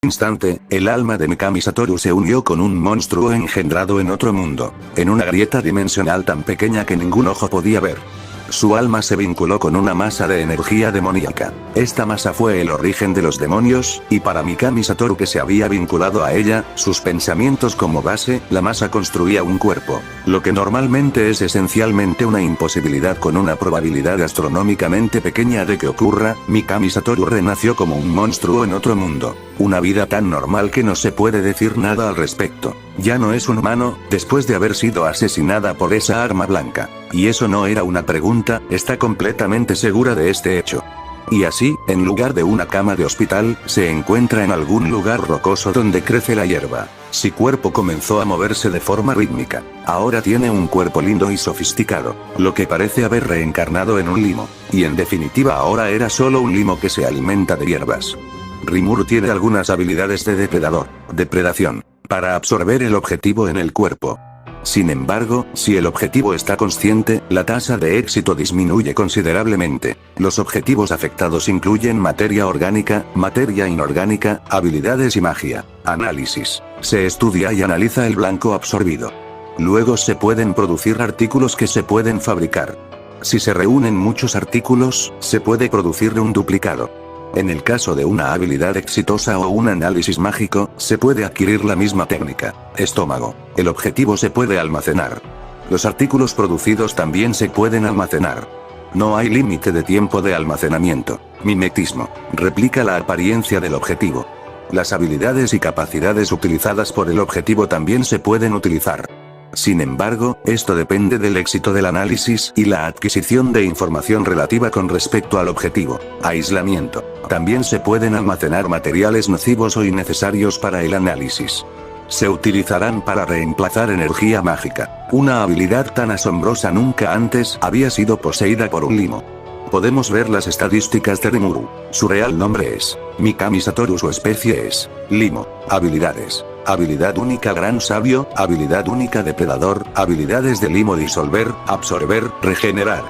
instante, el alma de Mikami Satoru se unió con un monstruo engendrado en otro mundo, en una grieta dimensional tan pequeña que ningún ojo podía ver. Su alma se vinculó con una masa de energía demoníaca. Esta masa fue el origen de los demonios, y para Mikami Satoru, que se había vinculado a ella, sus pensamientos como base, la masa construía un cuerpo. Lo que normalmente es esencialmente una imposibilidad con una probabilidad astronómicamente pequeña de que ocurra, Mikami Satoru renació como un monstruo en otro mundo. Una vida tan normal que no se puede decir nada al respecto. Ya no es un humano, después de haber sido asesinada por esa arma blanca. Y eso no era una pregunta, está completamente segura de este hecho. Y así, en lugar de una cama de hospital, se encuentra en algún lugar rocoso donde crece la hierba. Su cuerpo comenzó a moverse de forma rítmica. Ahora tiene un cuerpo lindo y sofisticado, lo que parece haber reencarnado en un limo. Y en definitiva ahora era solo un limo que se alimenta de hierbas. Rimuru tiene algunas habilidades de depredación, para absorber el objetivo en el cuerpo. Sin embargo, si el objetivo está consciente, la tasa de éxito disminuye considerablemente. Los objetivos afectados incluyen materia orgánica, materia inorgánica, habilidades y magia. Análisis. Se estudia y analiza el blanco absorbido. Luego se pueden producir artículos que se pueden fabricar. Si se reúnen muchos artículos, se puede producir un duplicado. En el caso de una habilidad exitosa o un análisis mágico, se puede adquirir la misma técnica. Estómago. El objetivo se puede almacenar. Los artículos producidos también se pueden almacenar. No hay límite de tiempo de almacenamiento. Mimetismo. Replica la apariencia del objetivo. Las habilidades y capacidades utilizadas por el objetivo también se pueden utilizar. Sin embargo, esto depende del éxito del análisis y la adquisición de información relativa con respecto al objetivo. Aislamiento. También se pueden almacenar materiales nocivos o innecesarios para el análisis. Se utilizarán para reemplazar energía mágica. Una habilidad tan asombrosa nunca antes había sido poseída por un limo. Podemos ver las estadísticas de Rimuru. Su real nombre es Mikami Satoru, su especie es limo. Habilidades. Habilidad única gran sabio, habilidad única depredador, habilidades de limo disolver, absorber, regenerar.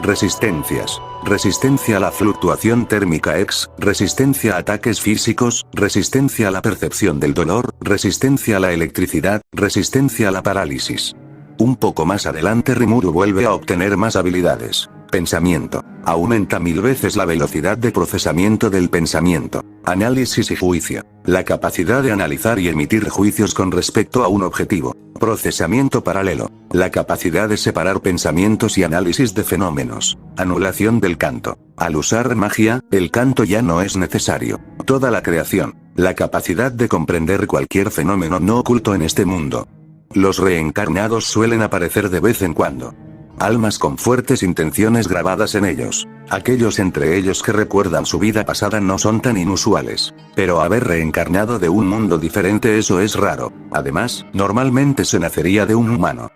Resistencias. Resistencia a la fluctuación térmica X, resistencia a ataques físicos, resistencia a la percepción del dolor, resistencia a la electricidad, resistencia a la parálisis. Un poco más adelante Rimuru vuelve a obtener más habilidades. Pensamiento. Aumenta 1000 veces la velocidad de procesamiento del pensamiento. Análisis y juicio. La capacidad de analizar y emitir juicios con respecto a un objetivo. Procesamiento paralelo. La capacidad de separar pensamientos y análisis de fenómenos. Anulación del canto. Al usar magia, el canto ya no es necesario. Toda la creación. La capacidad de comprender cualquier fenómeno no oculto en este mundo. Los reencarnados suelen aparecer de vez en cuando. Almas con fuertes intenciones grabadas en ellos. Aquellos entre ellos que recuerdan su vida pasada no son tan inusuales. Pero haber reencarnado de un mundo diferente, eso es raro. Además, normalmente se nacería de un humano.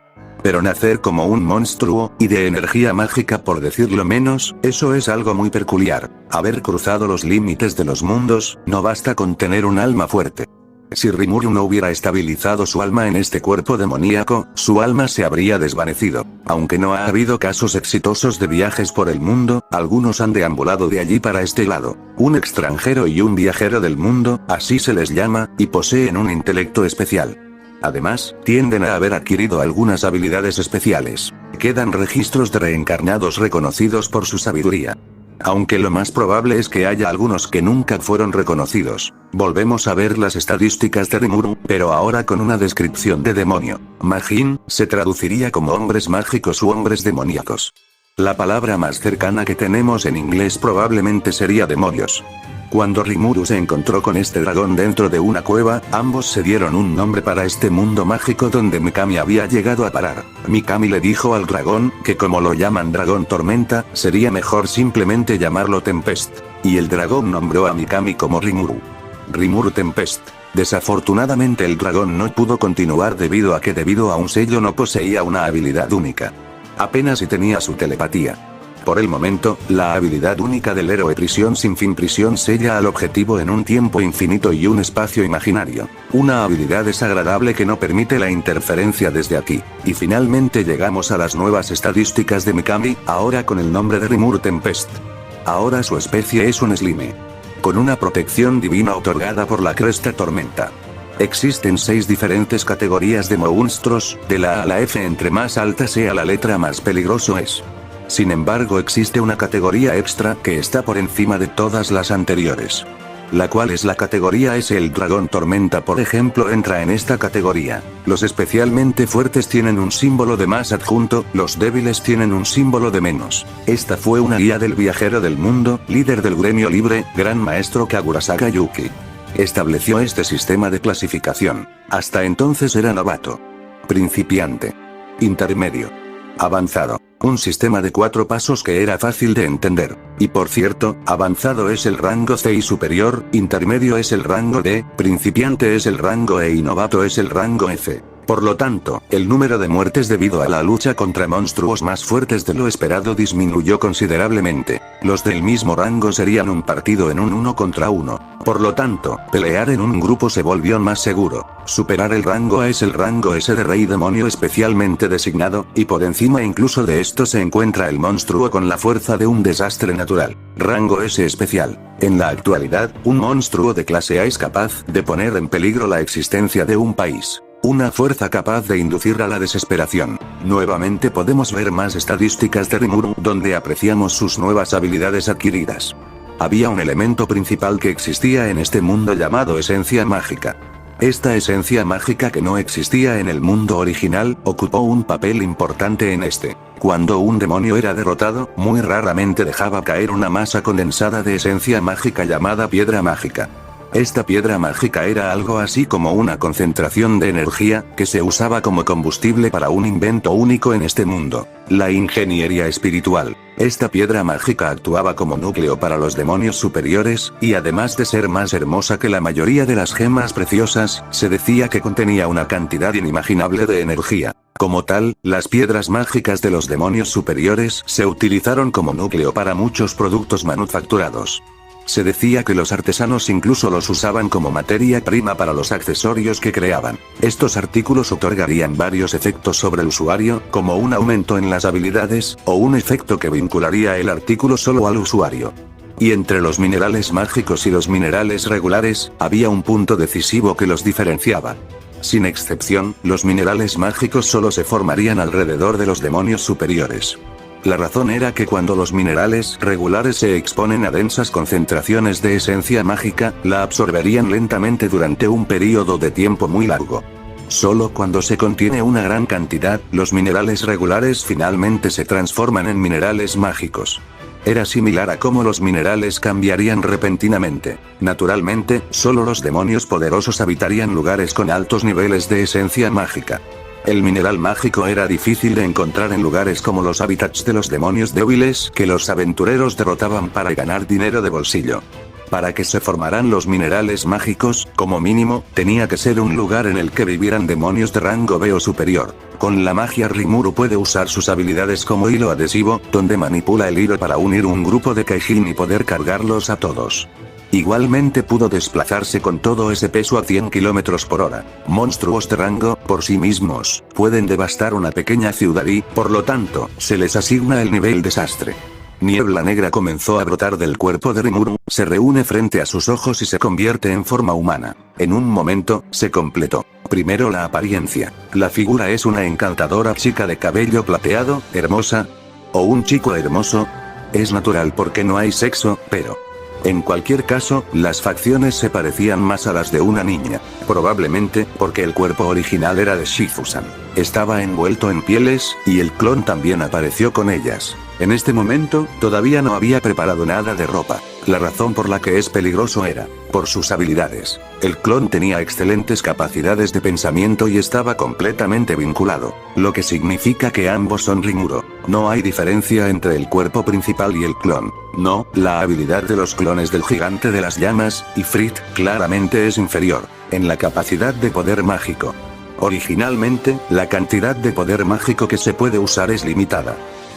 Pero nacer como un monstruo, y de energía mágica por decirlo menos, eso es algo muy peculiar. Haber cruzado los límites de los mundos, no basta con tener un alma fuerte. Si Rimuru no hubiera estabilizado su alma en este cuerpo demoníaco, su alma se habría desvanecido. Aunque no ha habido casos exitosos de viajes por el mundo, algunos han deambulado de allí para este lado. Un extranjero y un viajero del mundo, así se les llama, y poseen un intelecto especial. Además, tienden a haber adquirido algunas habilidades especiales. Quedan registros de reencarnados reconocidos por su sabiduría. Aunque lo más probable es que haya algunos que nunca fueron reconocidos. Volvemos a ver las estadísticas de Rimuru, pero ahora con una descripción de demonio. Majin, se traduciría como hombres mágicos u hombres demoníacos. La palabra más cercana que tenemos en inglés probablemente sería demonios. Cuando Rimuru se encontró con este dragón dentro de una cueva, ambos se dieron un nombre para este mundo mágico donde Mikami había llegado a parar. Mikami le dijo al dragón, que como lo llaman dragón tormenta, sería mejor simplemente llamarlo Tempest. Y el dragón nombró a Mikami como Rimuru. Rimuru Tempest. Desafortunadamente el dragón no pudo continuar debido a un sello no poseía una habilidad única. Apenas si tenía su telepatía. Por el momento, la habilidad única del héroe prisión sin fin prisión sella al objetivo en un tiempo infinito y un espacio imaginario. Una habilidad desagradable que no permite la interferencia desde aquí. Y finalmente llegamos a las nuevas estadísticas de Mikami, ahora con el nombre de Rimuru Tempest. Ahora su especie es un slime. con una protección divina otorgada por la Cresta Tormenta. Existen 6 diferentes categorías de monstruos, de la A a la F, entre más alta sea la letra más peligroso es. Sin embargo, existe una categoría extra que está por encima de todas las anteriores. La cual es la categoría S. El dragón tormenta, por ejemplo, entra en esta categoría. Los especialmente fuertes tienen un símbolo de más adjunto, los débiles tienen un símbolo de menos. Esta fue una guía del viajero del mundo, líder del gremio libre, gran maestro Kagurasaka Yuki. Estableció este sistema de clasificación. Hasta entonces era novato, principiante, intermedio, avanzado. Un sistema de 4 pasos que era fácil de entender. Y por cierto, avanzado es el rango C y superior, intermedio es el rango D, principiante es el rango E y novato es el rango F. Por lo tanto, el número de muertes debido a la lucha contra monstruos más fuertes de lo esperado disminuyó considerablemente. Los del mismo rango serían un partido en un 1 contra 1. Por lo tanto, pelear en un grupo se volvió más seguro. Superar el rango A es el rango S de Rey Demonio especialmente designado, y por encima incluso de esto se encuentra el monstruo con la fuerza de un desastre natural. Rango S especial. En la actualidad, un monstruo de clase A es capaz de poner en peligro la existencia de un país. Una fuerza capaz de inducir a la desesperación. Nuevamente podemos ver más estadísticas de Rimuru, donde apreciamos sus nuevas habilidades adquiridas. Había un elemento principal que existía en este mundo llamado esencia mágica. Esta esencia mágica, que no existía en el mundo original, ocupó un papel importante en este. Cuando un demonio era derrotado, muy raramente dejaba caer una masa condensada de esencia mágica llamada piedra mágica. Esta piedra mágica era algo así como una concentración de energía, que se usaba como combustible para un invento único en este mundo, la ingeniería espiritual. Esta piedra mágica actuaba como núcleo para los demonios superiores, y además de ser más hermosa que la mayoría de las gemas preciosas, se decía que contenía una cantidad inimaginable de energía. Como tal, las piedras mágicas de los demonios superiores se utilizaron como núcleo para muchos productos manufacturados. Se decía que los artesanos incluso los usaban como materia prima para los accesorios que creaban. Estos artículos otorgarían varios efectos sobre el usuario, como un aumento en las habilidades, o un efecto que vincularía el artículo solo al usuario. Y entre los minerales mágicos y los minerales regulares, había un punto decisivo que los diferenciaba. Sin excepción, los minerales mágicos solo se formarían alrededor de los demonios superiores. La razón era que cuando los minerales regulares se exponen a densas concentraciones de esencia mágica, la absorberían lentamente durante un periodo de tiempo muy largo. Solo cuando se contiene una gran cantidad, los minerales regulares finalmente se transforman en minerales mágicos. Era similar a cómo los minerales cambiarían repentinamente. Naturalmente, solo los demonios poderosos habitarían lugares con altos niveles de esencia mágica. El mineral mágico era difícil de encontrar en lugares como los hábitats de los demonios débiles que los aventureros derrotaban para ganar dinero de bolsillo. Para que se formaran los minerales mágicos, como mínimo, tenía que ser un lugar en el que vivieran demonios de rango B o superior. Con la magia Rimuru puede usar sus habilidades como hilo adhesivo, donde manipula el hilo para unir un grupo de Kaijin y poder cargarlos a todos. Igualmente pudo desplazarse con todo ese peso a 100 km por hora. Monstruos de rango, por sí mismos, pueden devastar una pequeña ciudad y, por lo tanto, se les asigna el nivel desastre. Niebla negra comenzó a brotar del cuerpo de Rimuru, se reúne frente a sus ojos y se convierte en forma humana. En un momento, se completó. Primero la apariencia. La figura es una encantadora chica de cabello plateado, hermosa. O un chico hermoso. Es natural porque no hay sexo, pero... en cualquier caso, las facciones se parecían más a las de una niña, probablemente porque el cuerpo original era de Shifu-san. Estaba envuelto en pieles, y el clon también apareció con ellas. En este momento, todavía no había preparado nada de ropa. La razón por la que es peligroso era por sus habilidades. El clon tenía excelentes capacidades de pensamiento y estaba completamente vinculado, lo que significa que ambos son Rimuru. No hay diferencia entre el cuerpo principal y el clon. No, la habilidad de los clones del gigante de las llamas, Ifrit, claramente es inferior en la capacidad de poder mágico. Originalmente, la cantidad de poder mágico que se puede usar es limitada.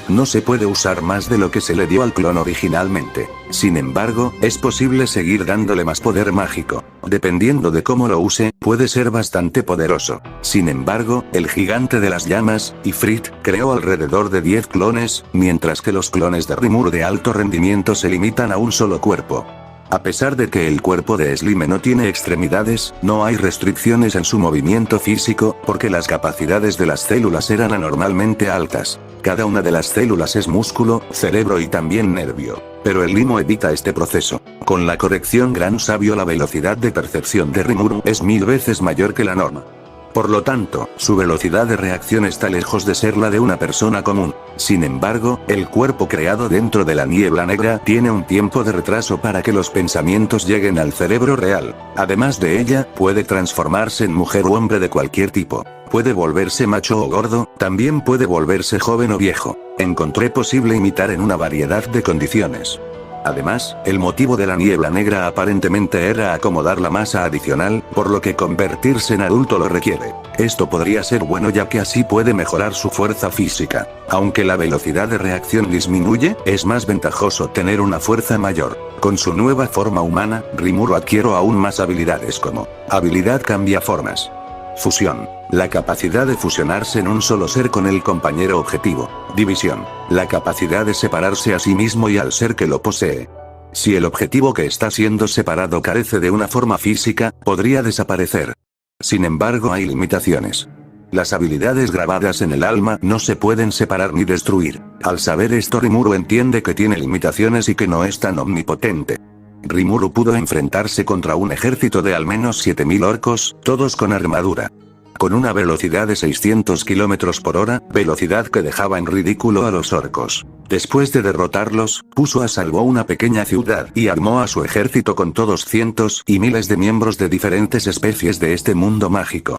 No se puede usar más de lo que se le dio al clon originalmente. Sin embargo, es posible seguir dándole más poder mágico. Dependiendo de cómo lo use, puede ser bastante poderoso. Sin embargo, el gigante de las llamas, Ifrit, creó alrededor de 10 clones, mientras que los clones de Rimuru de alto rendimiento se limitan a un solo cuerpo. A pesar de que el cuerpo de Slime no tiene extremidades, no hay restricciones en su movimiento físico, porque las capacidades de las células eran anormalmente altas. Cada una de las células es músculo, cerebro y también nervio. Pero el limo evita este proceso. Con la corrección gran sabio, la velocidad de percepción de Rimuru es 1000 veces mayor que la norma. Por lo tanto, su velocidad de reacción está lejos de ser la de una persona común. Sin embargo, el cuerpo creado dentro de la niebla negra tiene un tiempo de retraso para que los pensamientos lleguen al cerebro real. Además de ella, puede transformarse en mujer o hombre de cualquier tipo. Puede volverse macho o gordo, también puede volverse joven o viejo. Encontré posible imitar en una variedad de condiciones. Además, el motivo de la niebla negra aparentemente era acomodar la masa adicional, por lo que convertirse en adulto lo requiere. Esto podría ser bueno ya que así puede mejorar su fuerza física. Aunque la velocidad de reacción disminuye, es más ventajoso tener una fuerza mayor. Con su nueva forma humana, Rimuru adquiere aún más habilidades como habilidad cambia formas. Fusión. La capacidad de fusionarse en un solo ser con el compañero objetivo. División. La capacidad de separarse a sí mismo y al ser que lo posee. Si el objetivo que está siendo separado carece de una forma física, podría desaparecer. Sin embargo, hay limitaciones. Las habilidades grabadas en el alma no se pueden separar ni destruir. Al saber esto, Rimuru entiende que tiene limitaciones y que no es tan omnipotente. Rimuru pudo enfrentarse contra un ejército de al menos 7000 orcos, todos con armadura. Con una velocidad de 600 km por hora, velocidad que dejaba en ridículo a los orcos. Después de derrotarlos, puso a salvo una pequeña ciudad y armó a su ejército con todos cientos y miles de miembros de diferentes especies de este mundo mágico.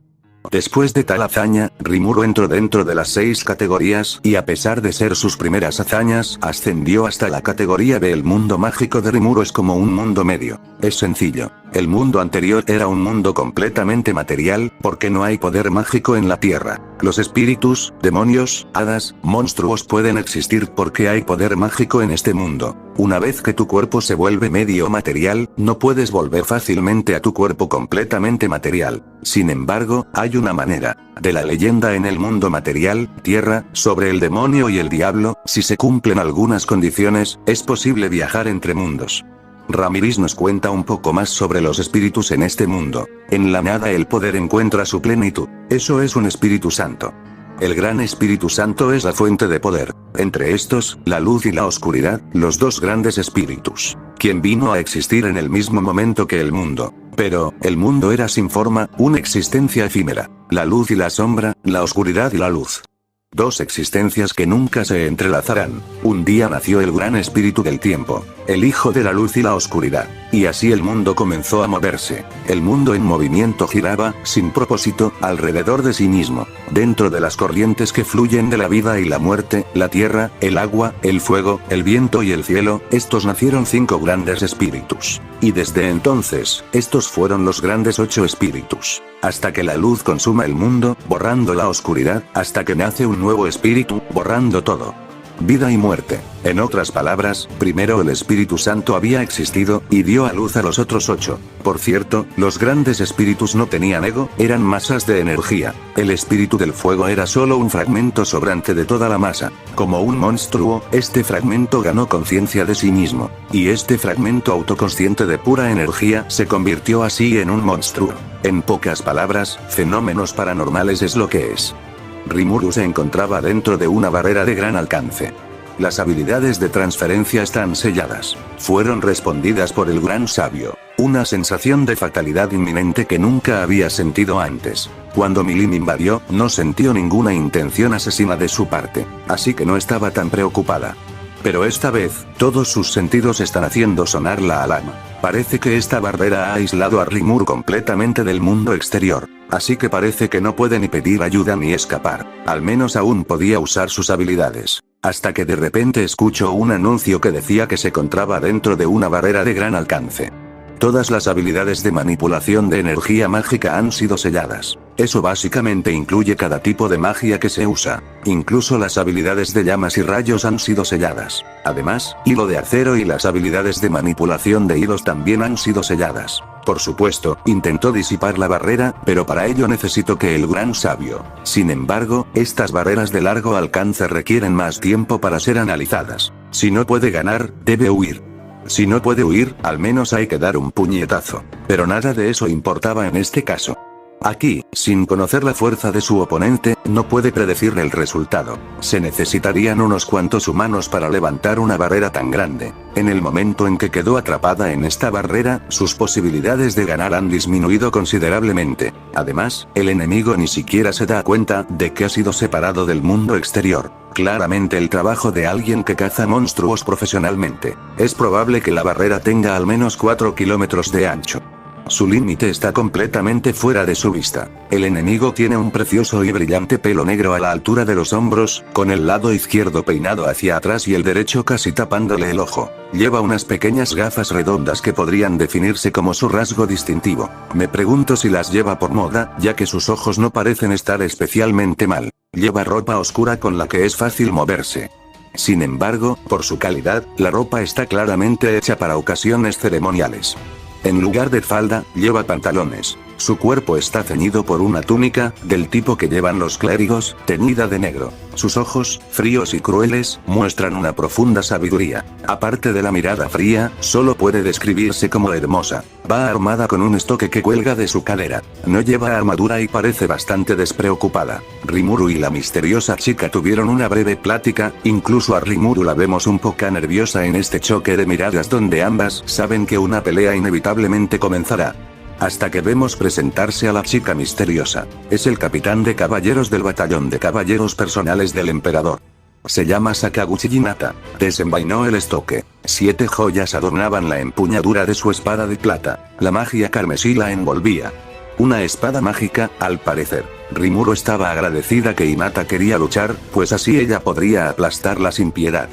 Después de tal hazaña, Rimuru entró dentro de las 6 categorías, y a pesar de ser sus primeras hazañas, ascendió hasta la categoría B. El mundo mágico de Rimuru es como un mundo medio. Es sencillo. El mundo anterior era un mundo completamente material, porque no hay poder mágico en la tierra. Los espíritus, demonios, hadas, monstruos pueden existir porque hay poder mágico en este mundo. Una vez que tu cuerpo se vuelve medio material, no puedes volver fácilmente a tu cuerpo completamente material. Sin embargo, hay una manera. De la leyenda en el mundo material, tierra, sobre el demonio y el diablo, si se cumplen algunas condiciones, es posible viajar entre mundos. Ramiris nos cuenta un poco más sobre los espíritus en este mundo. En la nada el poder encuentra su plenitud. Eso es un Espíritu Santo. El Gran Espíritu Santo es la fuente de poder. Entre estos, la luz y la oscuridad, los dos grandes espíritus. Quien vino a existir en el mismo momento que el mundo. Pero, el mundo era sin forma, una existencia efímera. La luz y la sombra, la oscuridad y la luz. Dos existencias que nunca se entrelazarán. Un día nació el gran espíritu del tiempo, el hijo de la luz y la oscuridad. Y así el mundo comenzó a moverse. El mundo en movimiento giraba, sin propósito, alrededor de sí mismo. Dentro de las corrientes que fluyen de la vida y la muerte, la tierra, el agua, el fuego, el viento y el cielo, estos nacieron 5 grandes espíritus. Y desde entonces, estos fueron los grandes 8 espíritus. Hasta que la luz consuma el mundo, borrando la oscuridad, hasta que nace un nuevo espíritu, borrando todo. Vida y muerte. En otras palabras, primero el Espíritu Santo había existido, y dio a luz a los otros 8. Por cierto, los grandes espíritus no tenían ego, eran masas de energía. El espíritu del fuego era solo un fragmento sobrante de toda la masa. Como un monstruo, este fragmento ganó conciencia de sí mismo. Y este fragmento autoconsciente de pura energía se convirtió así en un monstruo. En pocas palabras, fenómenos paranormales es lo que es. Rimuru se encontraba dentro de una barrera de gran alcance. Las habilidades de transferencia están selladas. Fueron respondidas por el gran sabio. Una sensación de fatalidad inminente que nunca había sentido antes. Cuando Milim invadió, no sintió ninguna intención asesina de su parte. Así que no estaba tan preocupada. Pero esta vez, todos sus sentidos están haciendo sonar la alarma. Parece que esta barrera ha aislado a Rimuru completamente del mundo exterior. Así que parece que no puede ni pedir ayuda ni escapar. Al menos aún podía usar sus habilidades. Hasta que de repente escuchó un anuncio que decía que se encontraba dentro de una barrera de gran alcance. Todas las habilidades de manipulación de energía mágica han sido selladas. Eso básicamente incluye cada tipo de magia que se usa. Incluso las habilidades de llamas y rayos han sido selladas. Además, hilo de acero y las habilidades de manipulación de hilos también han sido selladas. Por supuesto, intentó disipar la barrera, pero para ello necesito que el gran sabio. Sin embargo, estas barreras de largo alcance requieren más tiempo para ser analizadas. Si no puede ganar, debe huir. Si no puede huir, al menos hay que dar un puñetazo. Pero nada de eso importaba en este caso. Aquí, sin conocer la fuerza de su oponente, no puede predecir el resultado. Se necesitarían unos cuantos humanos para levantar una barrera tan grande. En el momento en que quedó atrapada en esta barrera, sus posibilidades de ganar han disminuido considerablemente. Además, el enemigo ni siquiera se da cuenta de que ha sido separado del mundo exterior. Claramente el trabajo de alguien que caza monstruos profesionalmente. Es probable que la barrera tenga al menos 4 kilómetros de ancho. Su límite está completamente fuera de su vista. El enemigo tiene un precioso y brillante pelo negro a la altura de los hombros, con el lado izquierdo peinado hacia atrás y el derecho casi tapándole el ojo. Lleva unas pequeñas gafas redondas que podrían definirse como su rasgo distintivo. Me pregunto si las lleva por moda, ya que sus ojos no parecen estar especialmente mal. Lleva ropa oscura con la que es fácil moverse. Sin embargo, por su calidad, la ropa está claramente hecha para ocasiones ceremoniales. En lugar de falda, lleva pantalones. Su cuerpo está ceñido por una túnica, del tipo que llevan los clérigos, teñida de negro. Sus ojos, fríos y crueles, muestran una profunda sabiduría. Aparte de la mirada fría, solo puede describirse como hermosa. Va armada con un estoque que cuelga de su cadera. No lleva armadura y parece bastante despreocupada. Rimuru y la misteriosa chica tuvieron una breve plática, incluso a Rimuru la vemos un poco nerviosa en este choque de miradas donde ambas saben que una pelea inevitablemente comenzará. Hasta que vemos presentarse a la chica misteriosa. Es el capitán de caballeros del batallón de caballeros personales del emperador. Se llama Sakaguchi Hinata. Desenvainó el estoque. 7 joyas adornaban la empuñadura de su espada de plata. La magia carmesí la envolvía. Una espada mágica, al parecer. Rimuru estaba agradecida que Hinata quería luchar, pues así ella podría aplastarla sin piedad.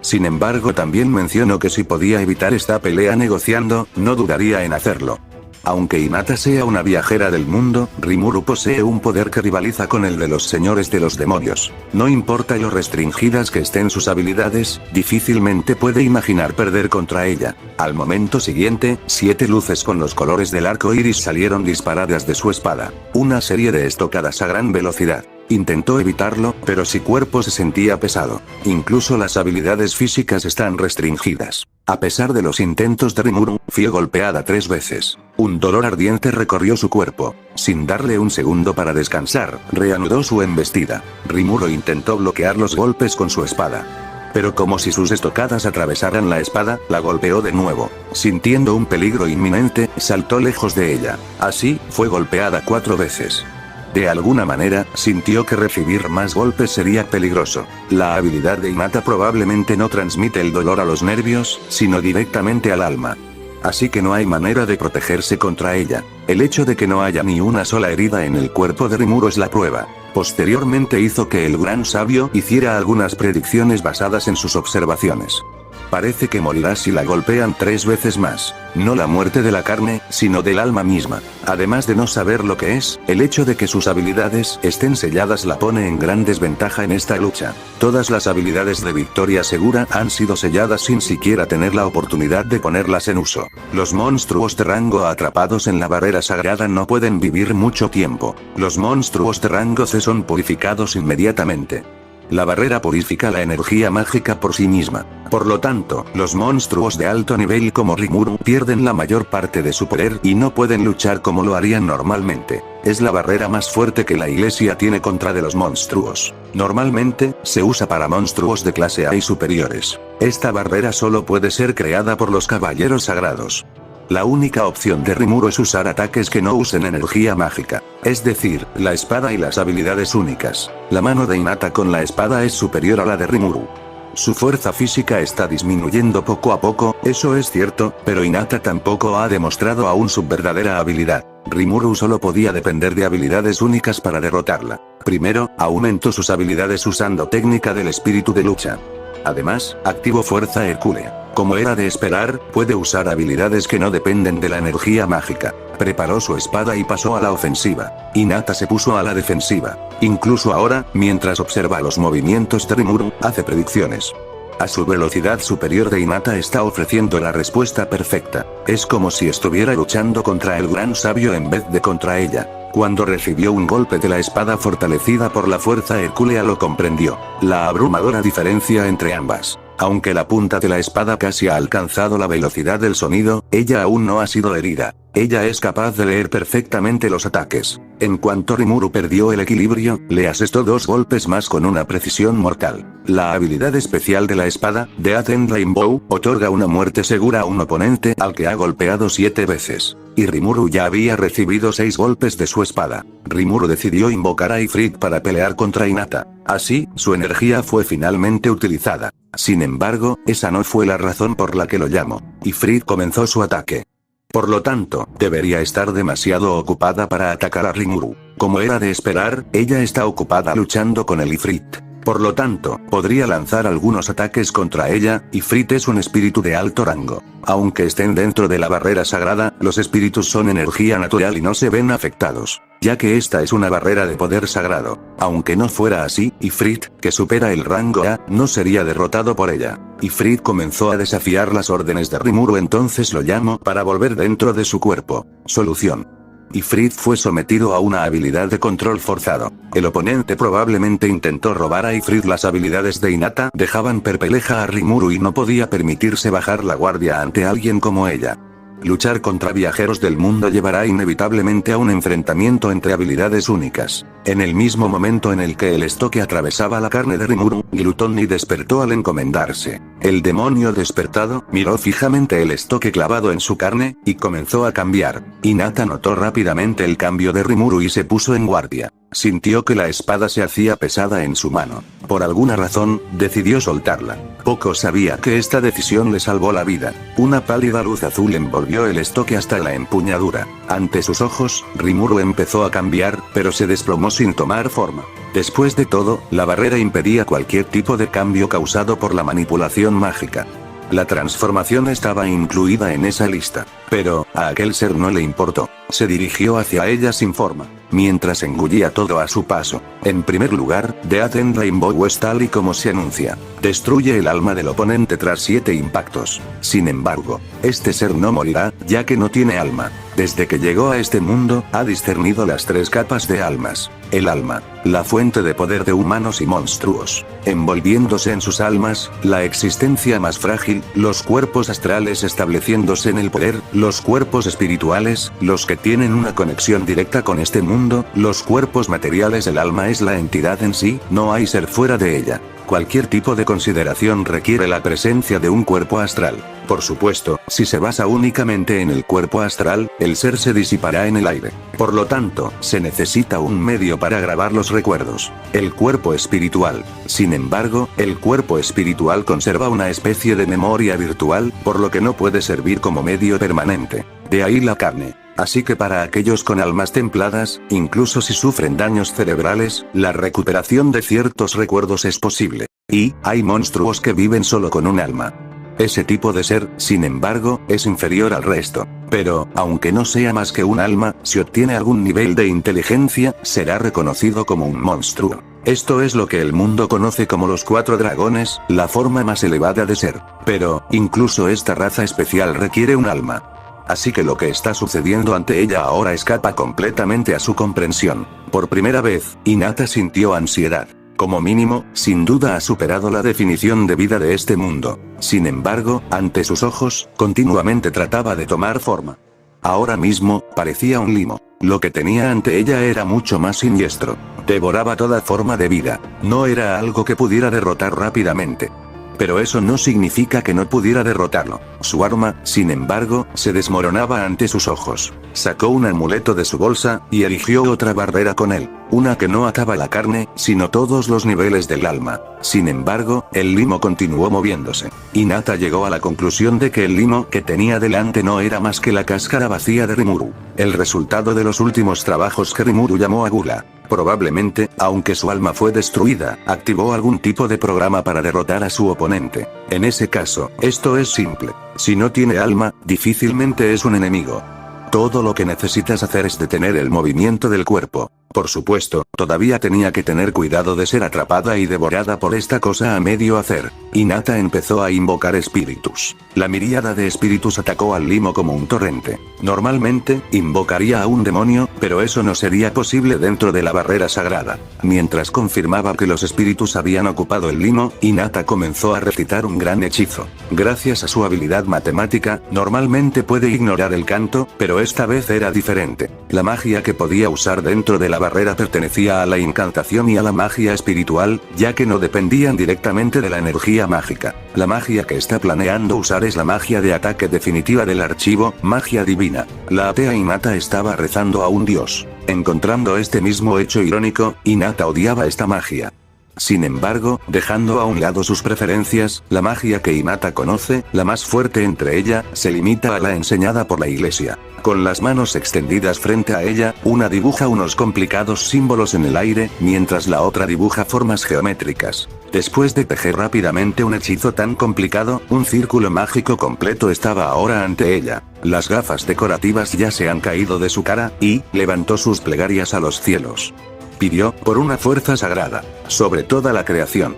Sin embargo, también mencionó que si podía evitar esta pelea negociando, no dudaría en hacerlo. Aunque Hinata sea una viajera del mundo, Rimuru posee un poder que rivaliza con el de los señores de los demonios. No importa lo restringidas que estén sus habilidades, difícilmente puede imaginar perder contra ella. Al momento siguiente, 7 luces con los colores del arco iris salieron disparadas de su espada. Una serie de estocadas a gran velocidad. Intentó evitarlo, pero su cuerpo se sentía pesado. Incluso las habilidades físicas están restringidas. A pesar de los intentos de Rimuru, fue golpeada 3 veces. Un dolor ardiente recorrió su cuerpo. Sin darle un segundo para descansar, reanudó su embestida. Rimuru intentó bloquear los golpes con su espada. Pero como si sus estocadas atravesaran la espada, la golpeó de nuevo. Sintiendo un peligro inminente, saltó lejos de ella. Así, fue golpeada 4 veces. De alguna manera, sintió que recibir más golpes sería peligroso. La habilidad de Hinata probablemente no transmite el dolor a los nervios, sino directamente al alma. Así que no hay manera de protegerse contra ella. El hecho de que no haya ni una sola herida en el cuerpo de Rimuru es la prueba. Posteriormente hizo que el gran sabio hiciera algunas predicciones basadas en sus observaciones. Parece que morirá si la golpean 3 veces más. No la muerte de la carne, sino del alma misma. Además de no saber lo que es, el hecho de que sus habilidades estén selladas la pone en gran desventaja en esta lucha. Todas las habilidades de victoria segura han sido selladas sin siquiera tener la oportunidad de ponerlas en uso. Los monstruos de rango atrapados en la barrera sagrada no pueden vivir mucho tiempo. Los monstruos de rango C son purificados inmediatamente. La barrera purifica la energía mágica por sí misma. Por lo tanto, los monstruos de alto nivel como Rimuru pierden la mayor parte de su poder y no pueden luchar como lo harían normalmente. Es la barrera más fuerte que la iglesia tiene contra de los monstruos. Normalmente, se usa para monstruos de clase A y superiores. Esta barrera solo puede ser creada por los caballeros sagrados. La única opción de Rimuru es usar ataques que no usen energía mágica. Es decir, la espada y las habilidades únicas. La mano de Hinata con la espada es superior a la de Rimuru. Su fuerza física está disminuyendo poco a poco, eso es cierto, pero Hinata tampoco ha demostrado aún su verdadera habilidad. Rimuru solo podía depender de habilidades únicas para derrotarla. Primero, aumentó sus habilidades usando técnica del espíritu de lucha. Además, activó fuerza hercúlea. Como era de esperar, puede usar habilidades que no dependen de la energía mágica. Preparó su espada y pasó a la ofensiva. Hinata se puso a la defensiva. Incluso ahora, mientras observa los movimientos de Rimuru, hace predicciones. A su velocidad superior de Hinata está ofreciendo la respuesta perfecta. Es como si estuviera luchando contra el gran sabio en vez de contra ella. Cuando recibió un golpe de la espada fortalecida por la fuerza hercúlea lo comprendió. La abrumadora diferencia entre ambas. Aunque la punta de la espada casi ha alcanzado la velocidad del sonido, ella aún no ha sido herida. Ella es capaz de leer perfectamente los ataques. En cuanto Rimuru perdió el equilibrio, le asestó 2 golpes más con una precisión mortal. La habilidad especial de la espada, Death End Rainbow, otorga una muerte segura a un oponente al que ha golpeado 7 veces. Y Rimuru ya había recibido 6 golpes de su espada. Rimuru decidió invocar a Ifrit para pelear contra Hinata. Así, su energía fue finalmente utilizada. Sin embargo, esa no fue la razón por la que lo llamó. Ifrit comenzó su ataque. Por lo tanto, debería estar demasiado ocupada para atacar a Rimuru. Como era de esperar, ella está ocupada luchando con el Ifrit. Por lo tanto, podría lanzar algunos ataques contra ella. Ifrit es un espíritu de alto rango. Aunque estén dentro de la barrera sagrada, los espíritus son energía natural y no se ven afectados, ya que esta es una barrera de poder sagrado. Aunque no fuera así, Ifrit, que supera el rango A, no sería derrotado por ella. Ifrit comenzó a desafiar las órdenes de Rimuru, entonces lo llamó para volver dentro de su cuerpo. Solución. Ifrit fue sometido a una habilidad de control forzado. El oponente probablemente intentó robar a Ifrit las habilidades de Hinata, dejaban perpleja a Rimuru y no podía permitirse bajar la guardia ante alguien como ella. Luchar contra viajeros del mundo llevará inevitablemente a un enfrentamiento entre habilidades únicas. En el mismo momento en el que el estoque atravesaba la carne de Rimuru, Gluttony despertó al encomendarse. El demonio despertado miró fijamente el estoque clavado en su carne, y comenzó a cambiar. Hinata notó rápidamente el cambio de Rimuru y se puso en guardia. Sintió que la espada se hacía pesada en su mano. Por alguna razón, decidió soltarla. Poco sabía que esta decisión le salvó la vida. Una pálida luz azul envolvió el estoque hasta la empuñadura. Ante sus ojos, Rimuru empezó a cambiar, pero se desplomó sin tomar forma. Después de todo, la barrera impedía cualquier tipo de cambio causado por la manipulación mágica. La transformación estaba incluida en esa lista. Pero, a aquel ser no le importó. Se dirigió hacia ella sin forma, mientras engullía todo a su paso. En primer lugar, Death End Rainbow es tal y como se anuncia. Destruye el alma del oponente tras 7 impactos. Sin embargo, este ser no morirá, ya que no tiene alma. Desde que llegó a este mundo, ha discernido las 3 capas de almas. El alma, la fuente de poder de humanos y monstruos. Envolviéndose en sus almas, la existencia más frágil, los cuerpos astrales estableciéndose en el poder, los cuerpos espirituales, los que tienen una conexión directa con este mundo, los cuerpos materiales. El alma es la entidad en sí, no hay ser fuera de ella. Cualquier tipo de consideración requiere la presencia de un cuerpo astral. Por supuesto, si se basa únicamente en el cuerpo astral, el ser se disipará en el aire. Por lo tanto, se necesita un medio para grabar los recuerdos. El cuerpo espiritual. Sin embargo, el cuerpo espiritual conserva una especie de memoria virtual, por lo que no puede servir como medio permanente. De ahí la carne. Así que para aquellos con almas templadas, incluso si sufren daños cerebrales, la recuperación de ciertos recuerdos es posible. Y, hay monstruos que viven solo con un alma. Ese tipo de ser, sin embargo, es inferior al resto. Pero, aunque no sea más que un alma, si obtiene algún nivel de inteligencia, será reconocido como un monstruo. Esto es lo que el mundo conoce como los 4 dragones, la forma más elevada de ser. Pero, incluso esta raza especial requiere un alma. Así que lo que está sucediendo ante ella ahora escapa completamente a su comprensión. Por primera vez, Hinata sintió ansiedad. Como mínimo, sin duda ha superado la definición de vida de este mundo. Sin embargo, ante sus ojos, continuamente trataba de tomar forma. Ahora mismo, parecía un limo. Lo que tenía ante ella era mucho más siniestro. Devoraba toda forma de vida. No era algo que pudiera derrotar rápidamente. Pero eso no significa que no pudiera derrotarlo. Su arma, sin embargo, se desmoronaba ante sus ojos. Sacó un amuleto de su bolsa, y erigió otra barrera con él. Una que no ataba la carne, sino todos los niveles del alma. Sin embargo, el limo continuó moviéndose. Hinata llegó a la conclusión de que el limo que tenía delante no era más que la cáscara vacía de Rimuru. El resultado de los últimos trabajos que Rimuru llamó a Gula. Probablemente, aunque su alma fue destruida, activó algún tipo de programa para derrotar a su oponente. En ese caso, esto es simple. Si no tiene alma, difícilmente es un enemigo. Todo lo que necesitas hacer es detener el movimiento del cuerpo. Por supuesto, todavía tenía que tener cuidado de ser atrapada y devorada por esta cosa a medio hacer. Hinata empezó a invocar espíritus. La miríada de espíritus atacó al limo como un torrente. Normalmente, invocaría a un demonio, pero eso no sería posible dentro de la barrera sagrada. Mientras confirmaba que los espíritus habían ocupado el limo, Hinata comenzó a recitar un gran hechizo. Gracias a su habilidad matemática, normalmente puede ignorar el canto, pero esta vez era diferente. La magia que podía usar dentro de la barrera pertenecía a la incantación y a la magia espiritual, ya que no dependían directamente de la energía mágica. La magia que está planeando usar es la magia de ataque definitiva del archivo, magia divina. La atea Hinata estaba rezando a un dios. Encontrando este mismo hecho irónico, Hinata odiaba esta magia. Sin embargo, dejando a un lado sus preferencias, la magia que Hinata conoce, la más fuerte entre ella, se limita a la enseñada por la iglesia. Con las manos extendidas frente a ella, una dibuja unos complicados símbolos en el aire, mientras la otra dibuja formas geométricas. Después de tejer rápidamente un hechizo tan complicado, un círculo mágico completo estaba ahora ante ella. Las gafas decorativas ya se han caído de su cara, y levantó sus plegarias a los cielos. Pidió, por una fuerza sagrada, sobre toda la creación.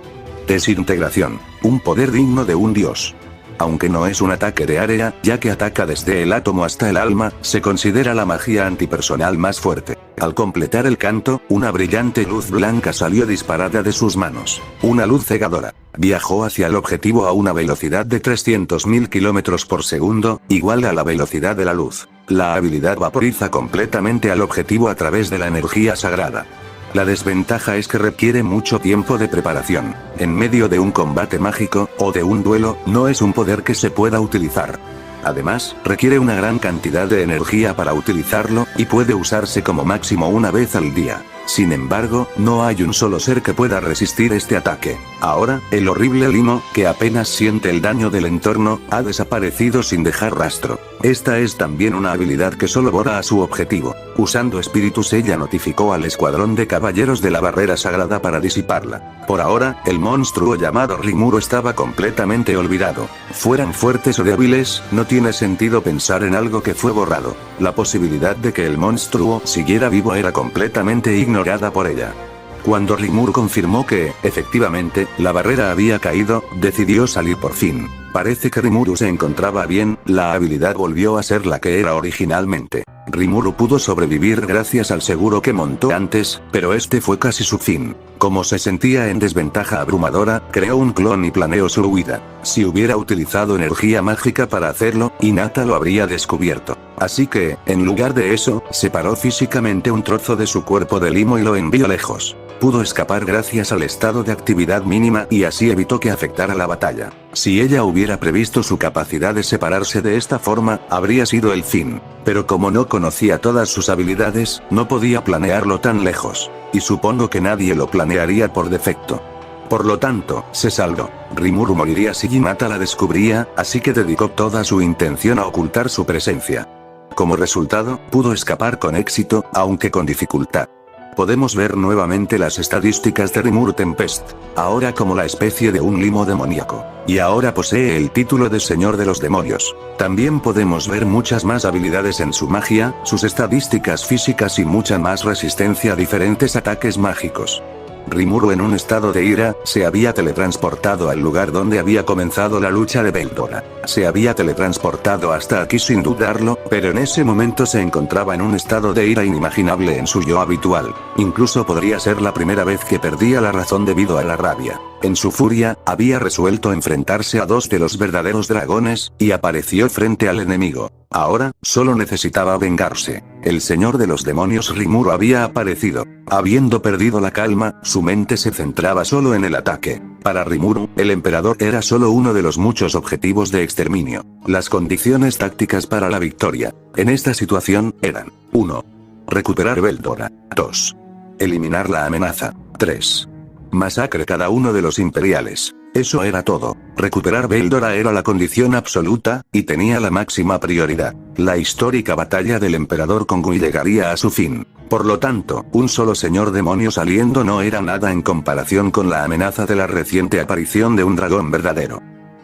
Desintegración, un poder digno de un dios. Aunque no es un ataque de área, ya que ataca desde el átomo hasta el alma, se considera la magia antipersonal más fuerte. Al completar el canto, una brillante luz blanca salió disparada de sus manos. Una luz cegadora. Viajó hacia el objetivo a una velocidad de 300.000 km por segundo, igual a la velocidad de la luz. La habilidad vaporiza completamente al objetivo a través de la energía sagrada. La desventaja es que requiere mucho tiempo de preparación. En medio de un combate mágico, o de un duelo, no es un poder que se pueda utilizar. Además, requiere una gran cantidad de energía para utilizarlo, y puede usarse como máximo una vez al día. Sin embargo, no hay un solo ser que pueda resistir este ataque. Ahora, el horrible limo, que apenas siente el daño del entorno, ha desaparecido sin dejar rastro. Esta es también una habilidad que solo borra a su objetivo. Usando espíritus, ella notificó al escuadrón de caballeros de la barrera sagrada para disiparla. Por ahora, el monstruo llamado Rimuru estaba completamente olvidado. Fueran fuertes o débiles, no tiene sentido pensar en algo que fue borrado. La posibilidad de que el monstruo siguiera vivo era completamente ignorada por ella. Cuando Rimuru confirmó que, efectivamente, la barrera había caído, decidió salir por fin. Parece que Rimuru se encontraba bien, la habilidad volvió a ser la que era originalmente. Rimuru pudo sobrevivir gracias al seguro que montó antes, pero este fue casi su fin. Como se sentía en desventaja abrumadora, creó un clon y planeó su huida. Si hubiera utilizado energía mágica para hacerlo, Hinata lo habría descubierto. Así que, en lugar de eso, separó físicamente un trozo de su cuerpo de limo y lo envió lejos. Pudo escapar gracias al estado de actividad mínima y así evitó que afectara la batalla. Si ella hubiera previsto su capacidad de separarse de esta forma, habría sido el fin. Pero como no conocía todas sus habilidades, no podía planearlo tan lejos. Y supongo que nadie lo planearía por defecto. Por lo tanto, se salvó. Rimuru moriría si Hinata la descubría, así que dedicó toda su intención a ocultar su presencia. Como resultado, pudo escapar con éxito, aunque con dificultad. Podemos ver nuevamente las estadísticas de Rimuru Tempest, ahora como la especie de un limo demoníaco, y ahora posee el título de Señor de los Demonios. También podemos ver muchas más habilidades en su magia, sus estadísticas físicas y mucha más resistencia a diferentes ataques mágicos. Rimuru, en un estado de ira, se había teletransportado al lugar donde había comenzado la lucha de Veldora. Se había teletransportado hasta aquí sin dudarlo, pero en ese momento se encontraba en un estado de ira inimaginable en su yo habitual. Incluso podría ser la primera vez que perdía la razón debido a la rabia. En su furia, había resuelto enfrentarse a dos de los verdaderos dragones, y apareció frente al enemigo. Ahora, solo necesitaba vengarse. El señor de los demonios Rimuru había aparecido. Habiendo perdido la calma, su mente se centraba solo en el ataque. Para Rimuru, el emperador era solo uno de los muchos objetivos de exterminio. Las condiciones tácticas para la victoria, en esta situación, eran: 1. Recuperar Veldora. 2. Eliminar la amenaza. 3. Masacre cada uno de los imperiales. Eso era todo. Recuperar Veldora era la condición absoluta, y tenía la máxima prioridad. La histórica batalla del emperador Kongui llegaría a su fin. Por lo tanto, un solo señor demonio saliendo no era nada en comparación con la amenaza de la reciente aparición de un dragón verdadero.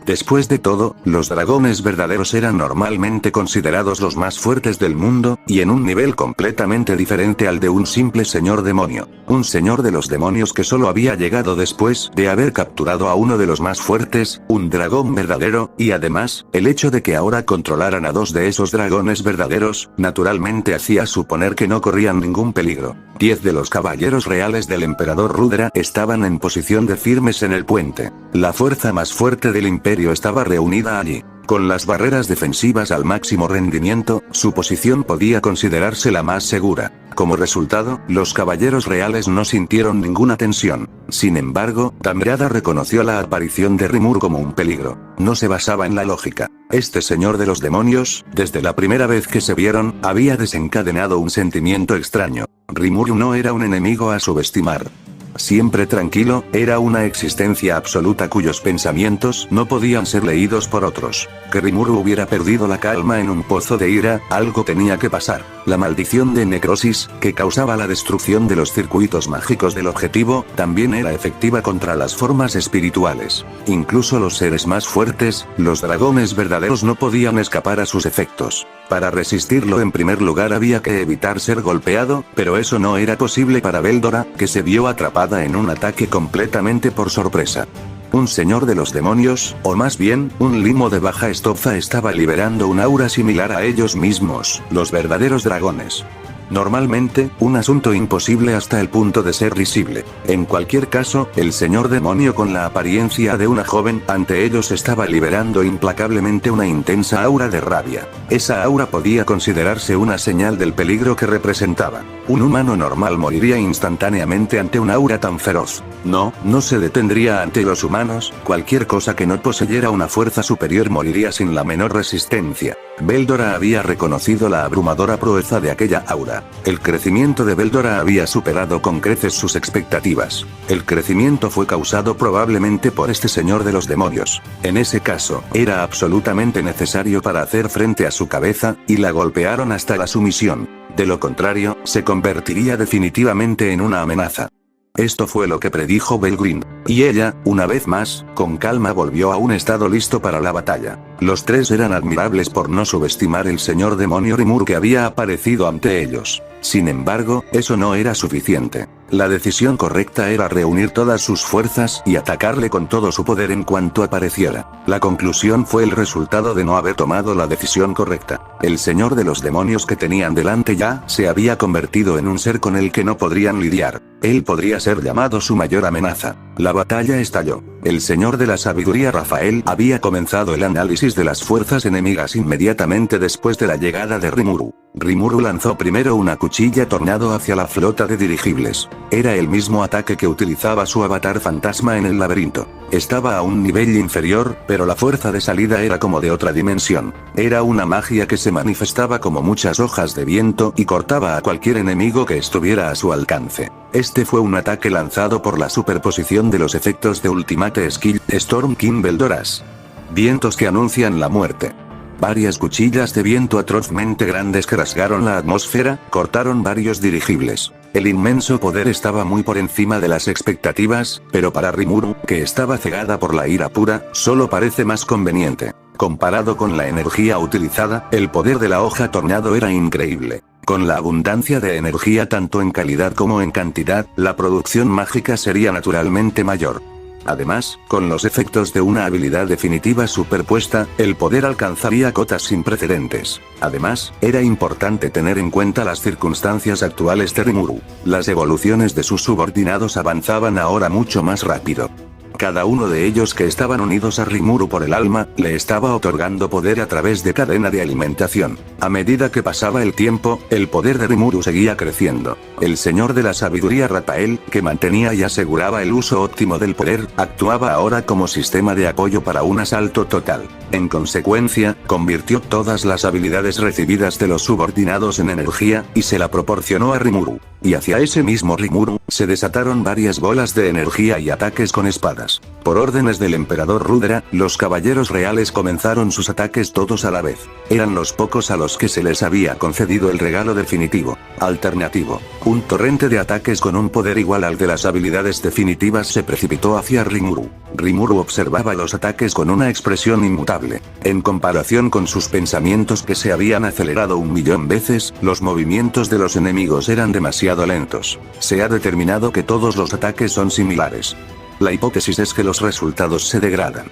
Después de todo, los dragones verdaderos eran normalmente considerados los más fuertes del mundo, y en un nivel completamente diferente al de un simple señor demonio. Un señor de los demonios que solo había llegado después de haber capturado a uno de los más fuertes, un dragón verdadero, y además, el hecho de que ahora controlaran a 2 de esos dragones verdaderos, naturalmente hacía suponer que no corrían ningún peligro. 10 de los caballeros reales del emperador Rudra estaban en posición de firmes en el puente. La fuerza más fuerte del imperio estaba reunida allí. Con las barreras defensivas al máximo rendimiento, su posición podía considerarse la más segura. Como resultado, los caballeros reales no sintieron ninguna tensión. Sin embargo, Damriada reconoció la aparición de Rimuru como un peligro. No se basaba en la lógica. Este señor de los demonios, desde la primera vez que se vieron, había desencadenado un sentimiento extraño. Rimuru no era un enemigo a subestimar. Siempre tranquilo, era una existencia absoluta cuyos pensamientos no podían ser leídos por otros. Que Rimuru hubiera perdido la calma en un pozo de ira, algo tenía que pasar. La maldición de necrosis, que causaba la destrucción de los circuitos mágicos del objetivo, también era efectiva contra las formas espirituales. Incluso los seres más fuertes, los dragones verdaderos, no podían escapar a sus efectos. Para resistirlo, en primer lugar había que evitar ser golpeado, pero eso no era posible para Veldora, que se vio atrapada en un ataque completamente por sorpresa. Un señor de los demonios, o más bien, un limo de baja estofa, estaba liberando un aura similar a ellos mismos, los verdaderos dragones. Normalmente, un asunto imposible hasta el punto de ser risible. En cualquier caso, el señor demonio con la apariencia de una joven ante ellos estaba liberando implacablemente una intensa aura de rabia. Esa aura podía considerarse una señal del peligro que representaba. Un humano normal moriría instantáneamente ante una aura tan feroz. No se detendría ante los humanos, cualquier cosa que no poseyera una fuerza superior moriría sin la menor resistencia. Veldora había reconocido la abrumadora proeza de aquella aura. El crecimiento de Veldora había superado con creces sus expectativas. El crecimiento fue causado probablemente por este señor de los demonios. En ese caso, era absolutamente necesario para hacer frente a su cabeza, y la golpearon hasta la sumisión. De lo contrario, se convertiría definitivamente en una amenaza. Esto fue lo que predijo Belgrind. Y ella, una vez más, con calma volvió a un estado listo para la batalla. Los 3 eran admirables por no subestimar el señor demonio Rimuru que había aparecido ante ellos. Sin embargo, eso no era suficiente. La decisión correcta era reunir todas sus fuerzas y atacarle con todo su poder en cuanto apareciera. La conclusión fue el resultado de no haber tomado la decisión correcta. El señor de los demonios que tenían delante ya se había convertido en un ser con el que no podrían lidiar. Él podría ser llamado su mayor amenaza. La batalla estalló. El señor de la sabiduría Rafael había comenzado el análisis de las fuerzas enemigas inmediatamente después de la llegada de Rimuru. Rimuru lanzó primero una cuchilla tornado hacia la flota de dirigibles. Era el mismo ataque que utilizaba su avatar fantasma en el laberinto. Estaba a un nivel inferior, pero la fuerza de salida era como de otra dimensión. Era una magia que se manifestaba como muchas hojas de viento y cortaba a cualquier enemigo que estuviera a su alcance. Este fue un ataque lanzado por la superposición de los efectos de Ultimate Skill Storm King Veldoras. Vientos que anuncian la muerte. Varias cuchillas de viento atrozmente grandes que rasgaron la atmósfera, cortaron varios dirigibles. El inmenso poder estaba muy por encima de las expectativas, pero para Rimuru, que estaba cegada por la ira pura, solo parece más conveniente. Comparado con la energía utilizada, el poder de la hoja tornado era increíble. Con la abundancia de energía tanto en calidad como en cantidad, la producción mágica sería naturalmente mayor. Además, con los efectos de una habilidad definitiva superpuesta, el poder alcanzaría cotas sin precedentes. Además, era importante tener en cuenta las circunstancias actuales de Rimuru. Las evoluciones de sus subordinados avanzaban ahora mucho más rápido. Cada uno de ellos que estaban unidos a Rimuru por el alma, le estaba otorgando poder a través de cadena de alimentación. A medida que pasaba el tiempo, el poder de Rimuru seguía creciendo. El señor de la sabiduría Rafael, que mantenía y aseguraba el uso óptimo del poder, actuaba ahora como sistema de apoyo para un asalto total. En consecuencia, convirtió todas las habilidades recibidas de los subordinados en energía, y se la proporcionó a Rimuru. Y hacia ese mismo Rimuru, se desataron varias bolas de energía y ataques con espadas. defensas. Por órdenes del emperador Rudra, los caballeros reales comenzaron sus ataques todos a la vez. Eran los pocos a los que se les había concedido el regalo definitivo. Alternativo. Un torrente de ataques con un poder igual al de las habilidades definitivas se precipitó hacia Rimuru. Rimuru observaba los ataques con una expresión inmutable. En comparación con sus pensamientos que se habían acelerado 1.000.000 veces, los movimientos de los enemigos eran demasiado lentos. Se ha determinado que todos los ataques son similares. La hipótesis es que los resultados se degradan.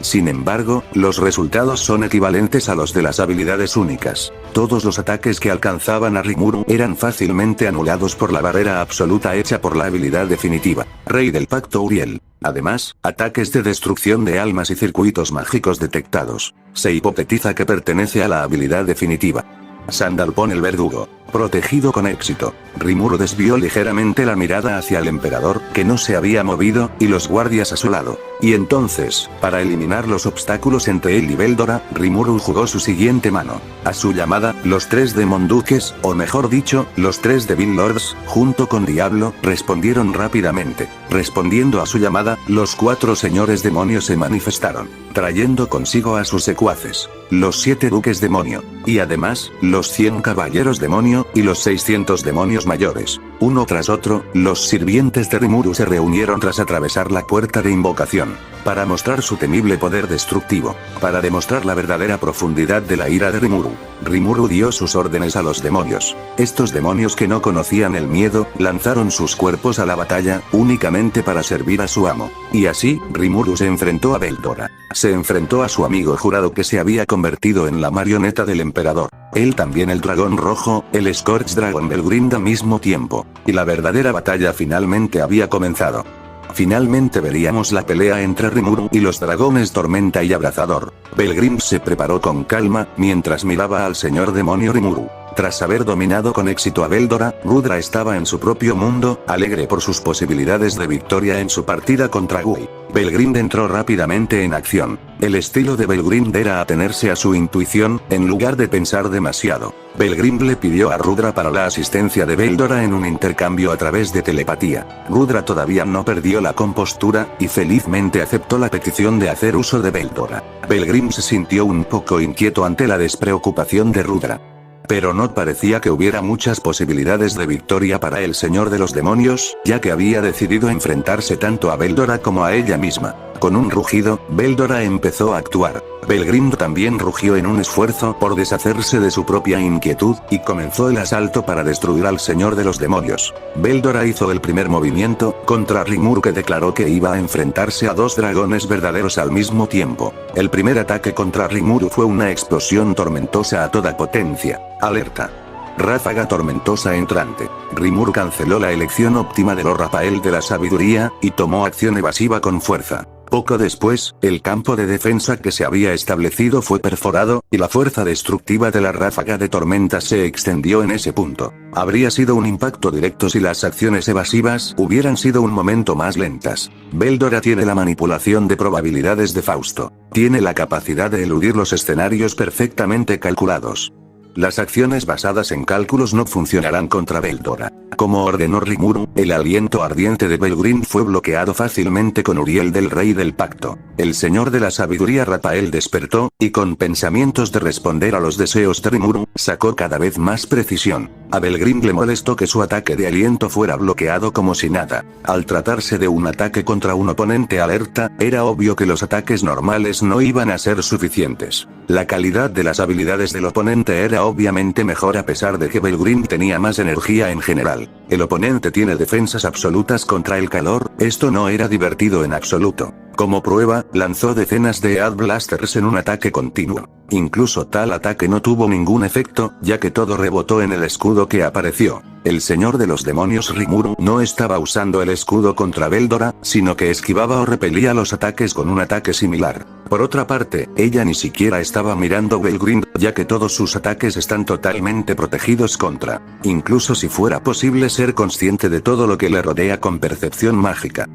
Sin embargo, los resultados son equivalentes a los de las habilidades únicas. Todos los ataques que alcanzaban a Rimuru eran fácilmente anulados por la barrera absoluta hecha por la habilidad definitiva. Rey del Pacto Uriel. Además, ataques de destrucción de almas y circuitos mágicos detectados. Se hipotetiza que pertenece a la habilidad definitiva. Sandalphon el Verdugo. Protegido con éxito. Rimuru desvió ligeramente la mirada hacia el emperador, que no se había movido, y los guardias a su lado. Y entonces, para eliminar los obstáculos entre él y Veldora, Rimuru jugó su siguiente mano. A su llamada, los 3 Demon Duques, o mejor dicho, los 3 Devil Lords, junto con Diablo, respondieron rápidamente. Respondiendo a su llamada, los 4 señores demonios se manifestaron, trayendo consigo a sus secuaces, los 7 duques demonio, y además, los 100 caballeros demonio, y los 600 demonios mayores. Uno tras otro, los sirvientes de Rimuru se reunieron tras atravesar la puerta de invocación, para mostrar su temible poder destructivo, para demostrar la verdadera profundidad de la ira de Rimuru. Rimuru dio sus órdenes a los demonios. Estos demonios que no conocían el miedo, lanzaron sus cuerpos a la batalla, únicamente para servir a su amo. Y así, Rimuru se enfrentó a Veldora. Se enfrentó a su amigo jurado que se había convertido en la marioneta del emperador. Él también el dragón rojo, el Scorch Dragon Belgrind al mismo tiempo. Y la verdadera batalla finalmente había comenzado. Finalmente veríamos la pelea entre Rimuru y los dragones Tormenta y Abrazador. Belgrind se preparó con calma, mientras miraba al señor demonio Rimuru. Tras haber dominado con éxito a Veldora, Rudra estaba en su propio mundo, alegre por sus posibilidades de victoria en su partida contra Gui. Belgrind entró rápidamente en acción. El estilo de Belgrind era atenerse a su intuición, en lugar de pensar demasiado. Belgrind le pidió a Rudra para la asistencia de Veldora en un intercambio a través de telepatía. Rudra todavía no perdió la compostura, y felizmente aceptó la petición de hacer uso de Veldora. Belgrind se sintió un poco inquieto ante la despreocupación de Rudra. Pero no parecía que hubiera muchas posibilidades de victoria para el señor de los demonios, ya que había decidido enfrentarse tanto a Veldora como a ella misma. Con un rugido, Veldora empezó a actuar. Belgrind también rugió en un esfuerzo por deshacerse de su propia inquietud, y comenzó el asalto para destruir al señor de los demonios. Veldora hizo el primer movimiento, contra Rimuru, que declaró que iba a enfrentarse a 2 dragones verdaderos al mismo tiempo. El primer ataque contra Rimuru fue una explosión tormentosa a toda potencia. Alerta. Ráfaga tormentosa entrante. Rimuru canceló la elección óptima del Rafael de la sabiduría, y tomó acción evasiva con fuerza. Poco después, el campo de defensa que se había establecido fue perforado, y la fuerza destructiva de la ráfaga de tormenta se extendió en ese punto. Habría sido un impacto directo si las acciones evasivas hubieran sido un momento más lentas. Veldora tiene la manipulación de probabilidades de Fausto. Tiene la capacidad de eludir los escenarios perfectamente calculados. Las acciones basadas en cálculos no funcionarán contra Veldora. Como ordenó Rimuru, el aliento ardiente de Belgrind fue bloqueado fácilmente con Uriel del Rey del Pacto. El señor de la sabiduría Rafael despertó, y con pensamientos de responder a los deseos de Rimuru, sacó cada vez más precisión. A Belgrind le molestó que su ataque de aliento fuera bloqueado como si nada. Al tratarse de un ataque contra un oponente alerta, era obvio que los ataques normales no iban a ser suficientes. La calidad de las habilidades del oponente era obviamente mejor a pesar de que Belgrind tenía más energía en general. El oponente tiene defensas absolutas contra el calor, esto no era divertido en absoluto. Como prueba, lanzó decenas de Ad Blasters en un ataque continuo. Incluso tal ataque no tuvo ningún efecto, ya que todo rebotó en el escudo que apareció. El señor de los demonios Rimuru no estaba usando el escudo contra Veldora, sino que esquivaba o repelía los ataques con un ataque similar. Por otra parte, ella ni siquiera estaba mirando Belgrind, ya que todos sus ataques están totalmente protegidos contra. Incluso si fuera posible ser consciente de todo lo que le rodea con percepción mágica.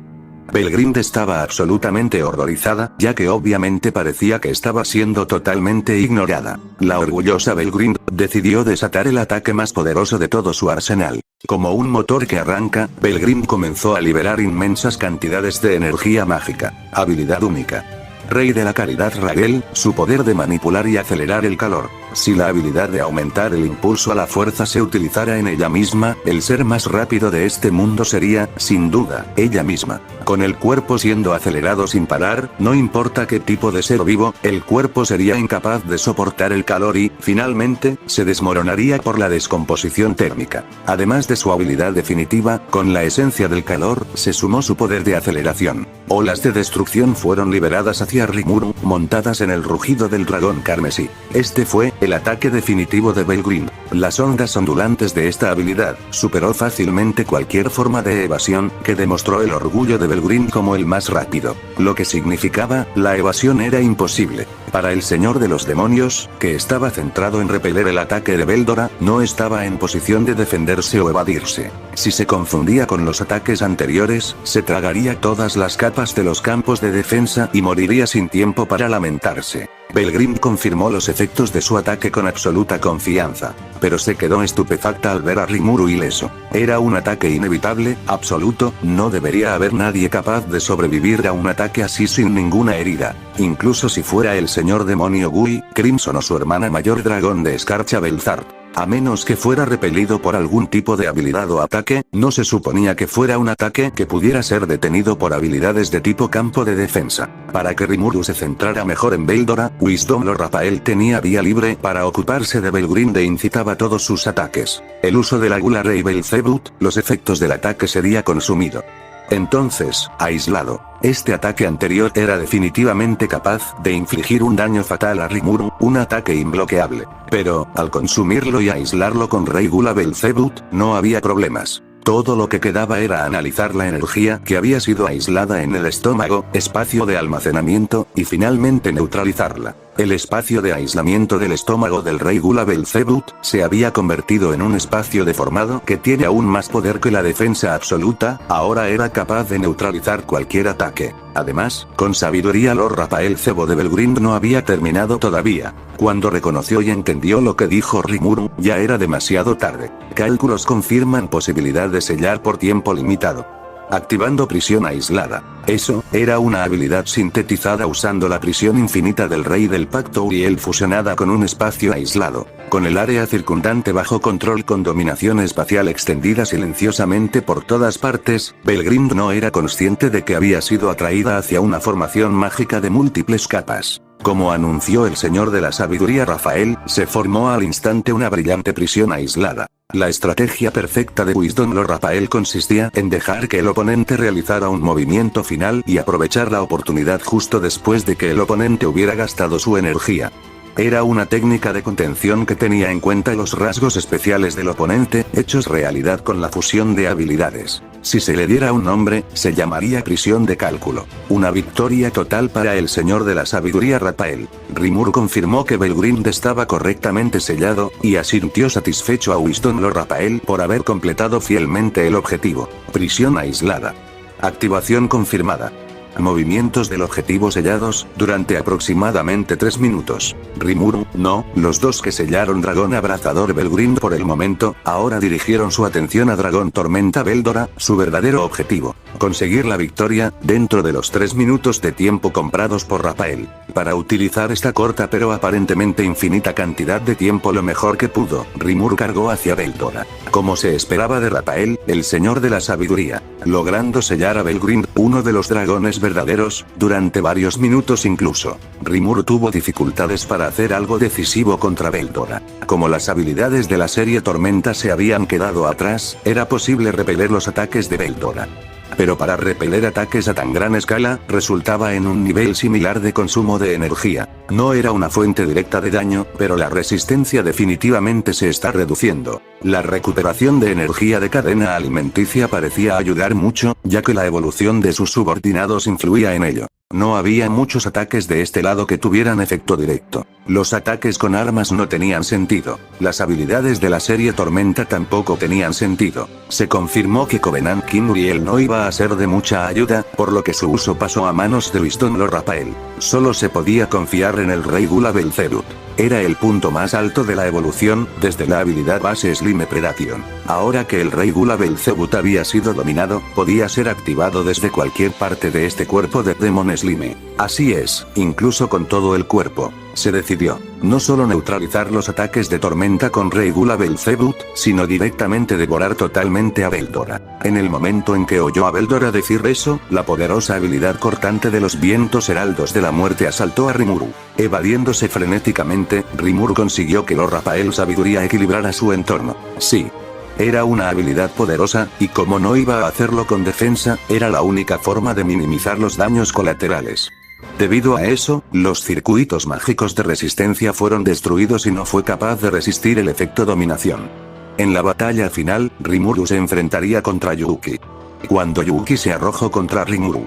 Belgrind estaba absolutamente horrorizada, ya que obviamente parecía que estaba siendo totalmente ignorada. La orgullosa Belgrind decidió desatar el ataque más poderoso de todo su arsenal. Como un motor que arranca, Belgrind comenzó a liberar inmensas cantidades de energía mágica. Habilidad única. Rey de la Caridad Raguel, su poder de manipular y acelerar el calor. Si la habilidad de aumentar el impulso a la fuerza se utilizara en ella misma, el ser más rápido de este mundo sería, sin duda, ella misma. Con el cuerpo siendo acelerado sin parar, no importa qué tipo de ser vivo, el cuerpo sería incapaz de soportar el calor y, finalmente, se desmoronaría por la descomposición térmica. Además de su habilidad definitiva, con la esencia del calor, se sumó su poder de aceleración. Olas de destrucción fueron liberadas hacia Rimuru, montadas en el rugido del dragón carmesí. Este fue el ataque definitivo de Belgrind. Las ondas ondulantes de esta habilidad superó fácilmente cualquier forma de evasión, que demostró el orgullo de Belgrind como el más rápido. Lo que significaba, la evasión era imposible. Para el señor de los demonios, que estaba centrado en repeler el ataque de Veldora, no estaba en posición de defenderse o evadirse. Si se confundía con los ataques anteriores, se tragaría todas las capas de los campos de defensa y moriría sin tiempo para lamentarse. Belgrind confirmó los efectos de su ataque con absoluta confianza, pero se quedó estupefacta al ver a Rimuru ileso. Era un ataque inevitable, absoluto, no debería haber nadie capaz de sobrevivir a un ataque así sin ninguna herida. Incluso si fuera el señor demonio Gui, Crimson o su hermana mayor dragón de escarcha Belzart. A menos que fuera repelido por algún tipo de habilidad o ataque, no se suponía que fuera un ataque que pudiera ser detenido por habilidades de tipo campo de defensa. Para que Rimuru se centrara mejor en Veldora, Wisdom Lord Raphael tenía vía libre para ocuparse de Belgrind e incitaba todos sus ataques. El uso de la Gula Rey Belzebut, los efectos del ataque sería consumido. Entonces, aislado. Este ataque anterior era definitivamente capaz de infligir un daño fatal a Rimuru, un ataque imbloqueable. Pero, al consumirlo y aislarlo con Rey Gula Belzebut, no había problemas. Todo lo que quedaba era analizar la energía que había sido aislada en el estómago, espacio de almacenamiento, y finalmente neutralizarla. El espacio de aislamiento del estómago del Rey Gula Belzebut se había convertido en un espacio deformado que tiene aún más poder que la defensa absoluta, ahora era capaz de neutralizar cualquier ataque. Además, con sabiduría Lord Raphael Cebo de Belgrind no había terminado todavía. Cuando reconoció y entendió lo que dijo Rimuru, ya era demasiado tarde. Cálculos confirman posibilidad de sellar por tiempo limitado. Activando prisión aislada. Eso, era una habilidad sintetizada usando la prisión infinita del Rey del Pacto Uriel fusionada con un espacio aislado. Con el área circundante bajo control con dominación espacial extendida silenciosamente por todas partes, Belgrind no era consciente de que había sido atraída hacia una formación mágica de múltiples capas. Como anunció el señor de la sabiduría Rafael, se formó al instante una brillante prisión aislada. La estrategia perfecta de Wisdom Lord Rafael consistía en dejar que el oponente realizara un movimiento final y aprovechar la oportunidad justo después de que el oponente hubiera gastado su energía. Era una técnica de contención que tenía en cuenta los rasgos especiales del oponente, hechos realidad con la fusión de habilidades. Si se le diera un nombre, se llamaría prisión de cálculo. Una victoria total para el señor de la sabiduría Rafael. Rimuru confirmó que Belgrind estaba correctamente sellado, y asintió satisfecho a Wisdom Lord Rafael por haber completado fielmente el objetivo. Prisión aislada. Activación confirmada. Movimientos del objetivo sellados, durante aproximadamente 3 minutos. Rimuru, no, los dos que sellaron Dragón Abrazador Belgrind por el momento, ahora dirigieron su atención a Dragón Tormenta Veldora, su verdadero objetivo. Conseguir la victoria, dentro de los 3 minutos de tiempo comprados por Rafael. Para utilizar esta corta pero aparentemente infinita cantidad de tiempo lo mejor que pudo, Rimuru cargó hacia Veldora. Como se esperaba de Rafael, el señor de la sabiduría, logrando sellar a Belgrind, uno de los dragones verdaderos, durante varios minutos incluso. Rimuru tuvo dificultades para hacer algo decisivo contra Veldora. Como las habilidades de la serie Tormenta se habían quedado atrás, era posible repeler los ataques de Veldora. Pero para repeler ataques a tan gran escala, resultaba en un nivel similar de consumo de energía. No era una fuente directa de daño, pero la resistencia definitivamente se está reduciendo. La recuperación de energía de cadena alimenticia parecía ayudar mucho, ya que la evolución de sus subordinados influía en ello. No había muchos ataques de este lado que tuvieran efecto directo. Los ataques con armas no tenían sentido. Las habilidades de la serie Tormenta tampoco tenían sentido. Se confirmó que Covenant King Uriel no iba a ser de mucha ayuda, por lo que su uso pasó a manos de Wisdom Lord Raphael. Solo se podía confiar en el Rey Gula Belzerut. Era el punto más alto de la evolución, desde la habilidad base Slime Predation. Ahora que el Rey Gula Belzebut había sido dominado, podía ser activado desde cualquier parte de este cuerpo de Demon Slime. Así es, incluso con todo el cuerpo. Se decidió, no solo neutralizar los ataques de tormenta con Rey Gula Belzebut, sino directamente devorar totalmente a Veldora. En el momento en que oyó a Veldora decir eso, la poderosa habilidad cortante de los vientos heraldos de la muerte asaltó a Rimuru. Evadiéndose frenéticamente, Rimuru consiguió que Lord Raphael Sabiduría equilibrara su entorno. Sí. Era una habilidad poderosa, y como no iba a hacerlo con defensa, era la única forma de minimizar los daños colaterales. Debido a eso, los circuitos mágicos de resistencia fueron destruidos y no fue capaz de resistir el efecto dominación. En la batalla final, Rimuru se enfrentaría contra Yuuki. Cuando Yuuki se arrojó contra Rimuru,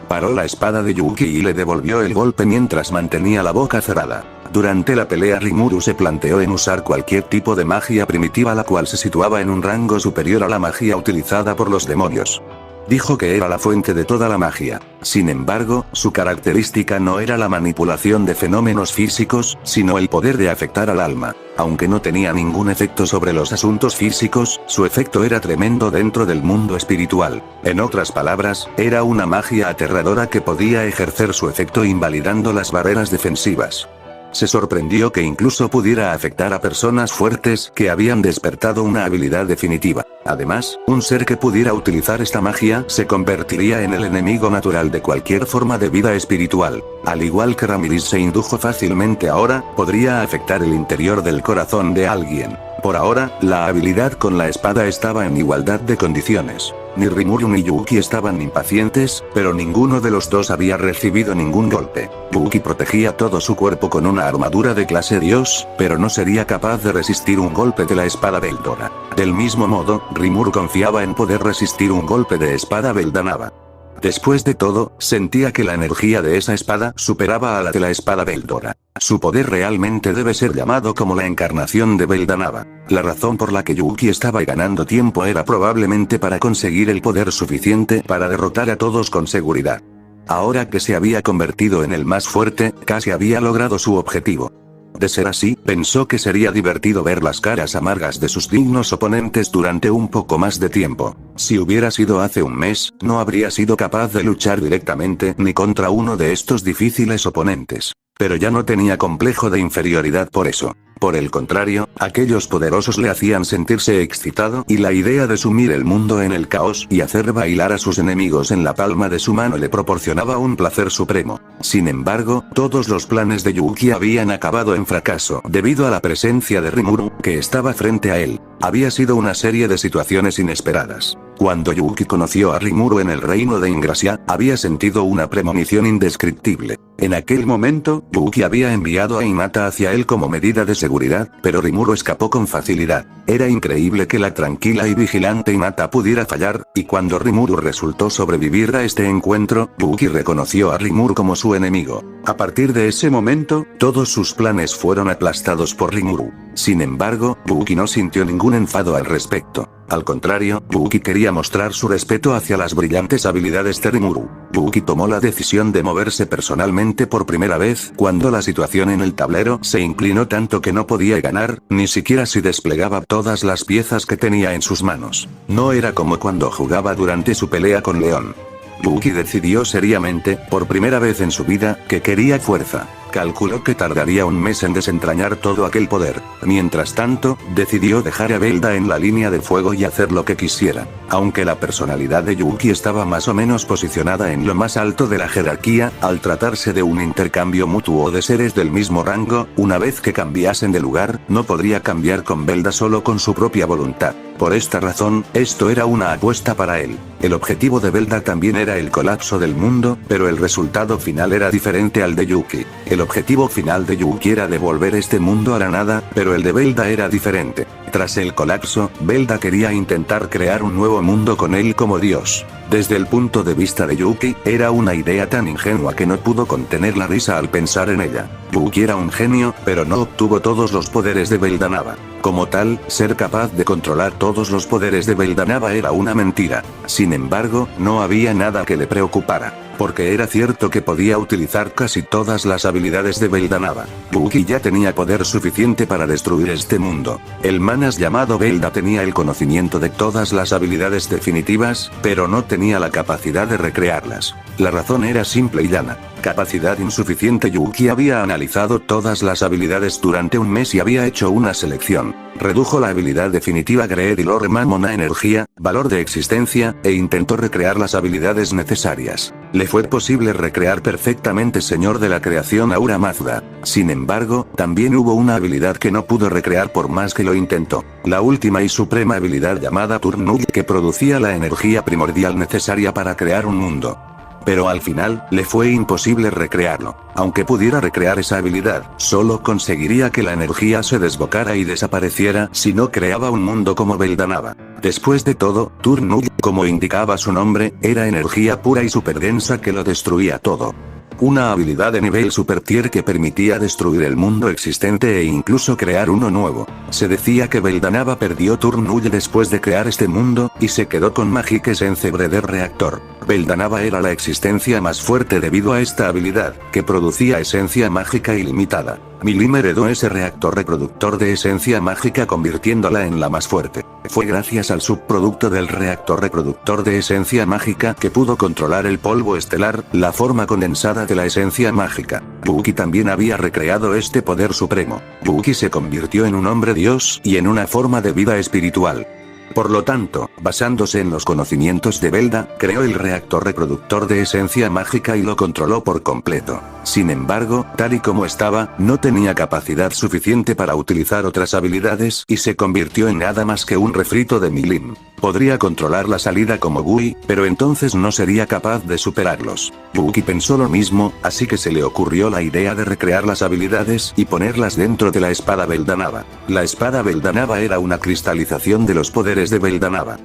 paró la espada de Yuuki y le devolvió el golpe mientras mantenía la boca cerrada. Durante la pelea Rimuru se planteó en usar cualquier tipo de magia primitiva la cual se situaba en un rango superior a la magia utilizada por los demonios. Dijo que era la fuente de toda la magia. Sin embargo, su característica no era la manipulación de fenómenos físicos, sino el poder de afectar al alma. Aunque no tenía ningún efecto sobre los asuntos físicos, su efecto era tremendo dentro del mundo espiritual. En otras palabras, era una magia aterradora que podía ejercer su efecto invalidando las barreras defensivas. Se sorprendió que incluso pudiera afectar a personas fuertes que habían despertado una habilidad definitiva. Además, un ser que pudiera utilizar esta magia se convertiría en el enemigo natural de cualquier forma de vida espiritual. Al igual que Ramiris se indujo fácilmente ahora, podría afectar el interior del corazón de alguien. Por ahora, la habilidad con la espada estaba en igualdad de condiciones. Ni Rimuru ni Yuuki estaban impacientes, pero ninguno de los dos había recibido ningún golpe. Yuuki protegía todo su cuerpo con una armadura de clase Dios, pero no sería capaz de resistir un golpe de la espada Veldora. Del mismo modo, Rimuru confiaba en poder resistir un golpe de espada Veldanava. Después de todo, sentía que la energía de esa espada superaba a la de la espada Veldora. Su poder realmente debe ser llamado como la encarnación de Veldanava. La razón por la que Yuuki estaba ganando tiempo era probablemente para conseguir el poder suficiente para derrotar a todos con seguridad. Ahora que se había convertido en el más fuerte, casi había logrado su objetivo. De ser así, pensó que sería divertido ver las caras amargas de sus dignos oponentes durante un poco más de tiempo. Si hubiera sido hace un mes, no habría sido capaz de luchar directamente ni contra uno de estos difíciles oponentes. Pero ya no tenía complejo de inferioridad por eso. Por el contrario, aquellos poderosos le hacían sentirse excitado y la idea de sumir el mundo en el caos y hacer bailar a sus enemigos en la palma de su mano le proporcionaba un placer supremo. Sin embargo, todos los planes de Yuuki habían acabado en fracaso debido a la presencia de Rimuru, que estaba frente a él. Había sido una serie de situaciones inesperadas. Cuando Yuuki conoció a Rimuru en el reino de Ingrasia, había sentido una premonición indescriptible. En aquel momento, Yuuki había enviado a Hinata hacia él como medida de seguridad, pero Rimuru escapó con facilidad. Era increíble que la tranquila y vigilante Hinata pudiera fallar, y cuando Rimuru resultó sobrevivir a este encuentro, Yuuki reconoció a Rimuru como su enemigo. A partir de ese momento, todos sus planes fueron aplastados por Rimuru. Sin embargo, Yuuki no sintió ningún enfado al respecto. Al contrario, Yuuki quería mostrar su respeto hacia las brillantes habilidades de Rimuru. Yuuki tomó la decisión de moverse personalmente por primera vez cuando la situación en el tablero se inclinó tanto que no podía ganar, ni siquiera si desplegaba todas las piezas que tenía en sus manos. No era como cuando jugaba durante su pelea con León. Yuuki decidió seriamente, por primera vez en su vida, que quería fuerza. Calculó que tardaría un mes en desentrañar todo aquel poder. Mientras tanto, decidió dejar a Velda en la línea de fuego y hacer lo que quisiera. Aunque la personalidad de Yuuki estaba más o menos posicionada en lo más alto de la jerarquía, al tratarse de un intercambio mutuo de seres del mismo rango, una vez que cambiasen de lugar, no podría cambiar con Velda solo con su propia voluntad. Por esta razón, esto era una apuesta para él. El objetivo de Velda también era el colapso del mundo, pero el resultado final era diferente al de Yuuki. El El objetivo final de Yuki era devolver este mundo a la nada, pero el de Velda era diferente. Tras el colapso, Velda quería intentar crear un nuevo mundo con él como dios. Desde el punto de vista de Yuki, era una idea tan ingenua que no pudo contener la risa al pensar en ella. Yuki era un genio, pero no obtuvo todos los poderes de Veldanava. Como tal, ser capaz de controlar todos los poderes de Veldanava era una mentira. Sin embargo, no había nada que le preocupara, porque era cierto que podía utilizar casi todas las habilidades de Veldanava. Yuki ya tenía poder suficiente para destruir este mundo. El manas llamado Velda tenía el conocimiento de todas las habilidades definitivas, pero no tenía la capacidad de recrearlas. La razón era simple y llana. Capacidad insuficiente. Yuki había analizado todas las habilidades durante un mes y había hecho una selección. Redujo la habilidad definitiva Greed y Lore Mammon a energía, valor de existencia, e intentó recrear las habilidades necesarias. Le fue posible recrear perfectamente Señor de la Creación Ahura Mazda. Sin embargo, también hubo una habilidad que no pudo recrear por más que lo intentó. La última y suprema habilidad llamada Turnul, que producía la energía primordial necesaria para crear un mundo. Pero al final, le fue imposible recrearlo. Aunque pudiera recrear esa habilidad, solo conseguiría que la energía se desbocara y desapareciera si no creaba un mundo como Veldanava. Después de todo, Turnul, como indicaba su nombre, era energía pura y superdensa que lo destruía todo. Una habilidad de nivel super tier que permitía destruir el mundo existente e incluso crear uno nuevo. Se decía que Veldanava perdió Turnul después de crear este mundo, y se quedó con Magic Essence Breeder Reactor. Veldanava era la existencia más fuerte debido a esta habilidad, que producía esencia mágica ilimitada. Milim heredó ese reactor reproductor de esencia mágica convirtiéndola en la más fuerte. Fue gracias al subproducto del reactor reproductor de esencia mágica que pudo controlar el polvo estelar, la forma condensada de la esencia mágica. Yuki también había recreado este poder supremo. Yuki se convirtió en un hombre dios y en una forma de vida espiritual. Por lo tanto, basándose en los conocimientos de Velda, creó el reactor reproductor de esencia mágica y lo controló por completo. Sin embargo, tal y como estaba, no tenía capacidad suficiente para utilizar otras habilidades y se convirtió en nada más que un refrito de Milim. Podría controlar la salida como Gui, pero entonces no sería capaz de superarlos. Yuki pensó lo mismo, así que se le ocurrió la idea de recrear las habilidades y ponerlas dentro de la espada Veldanava. La espada Veldanava era una cristalización de los poderes de Veldanava.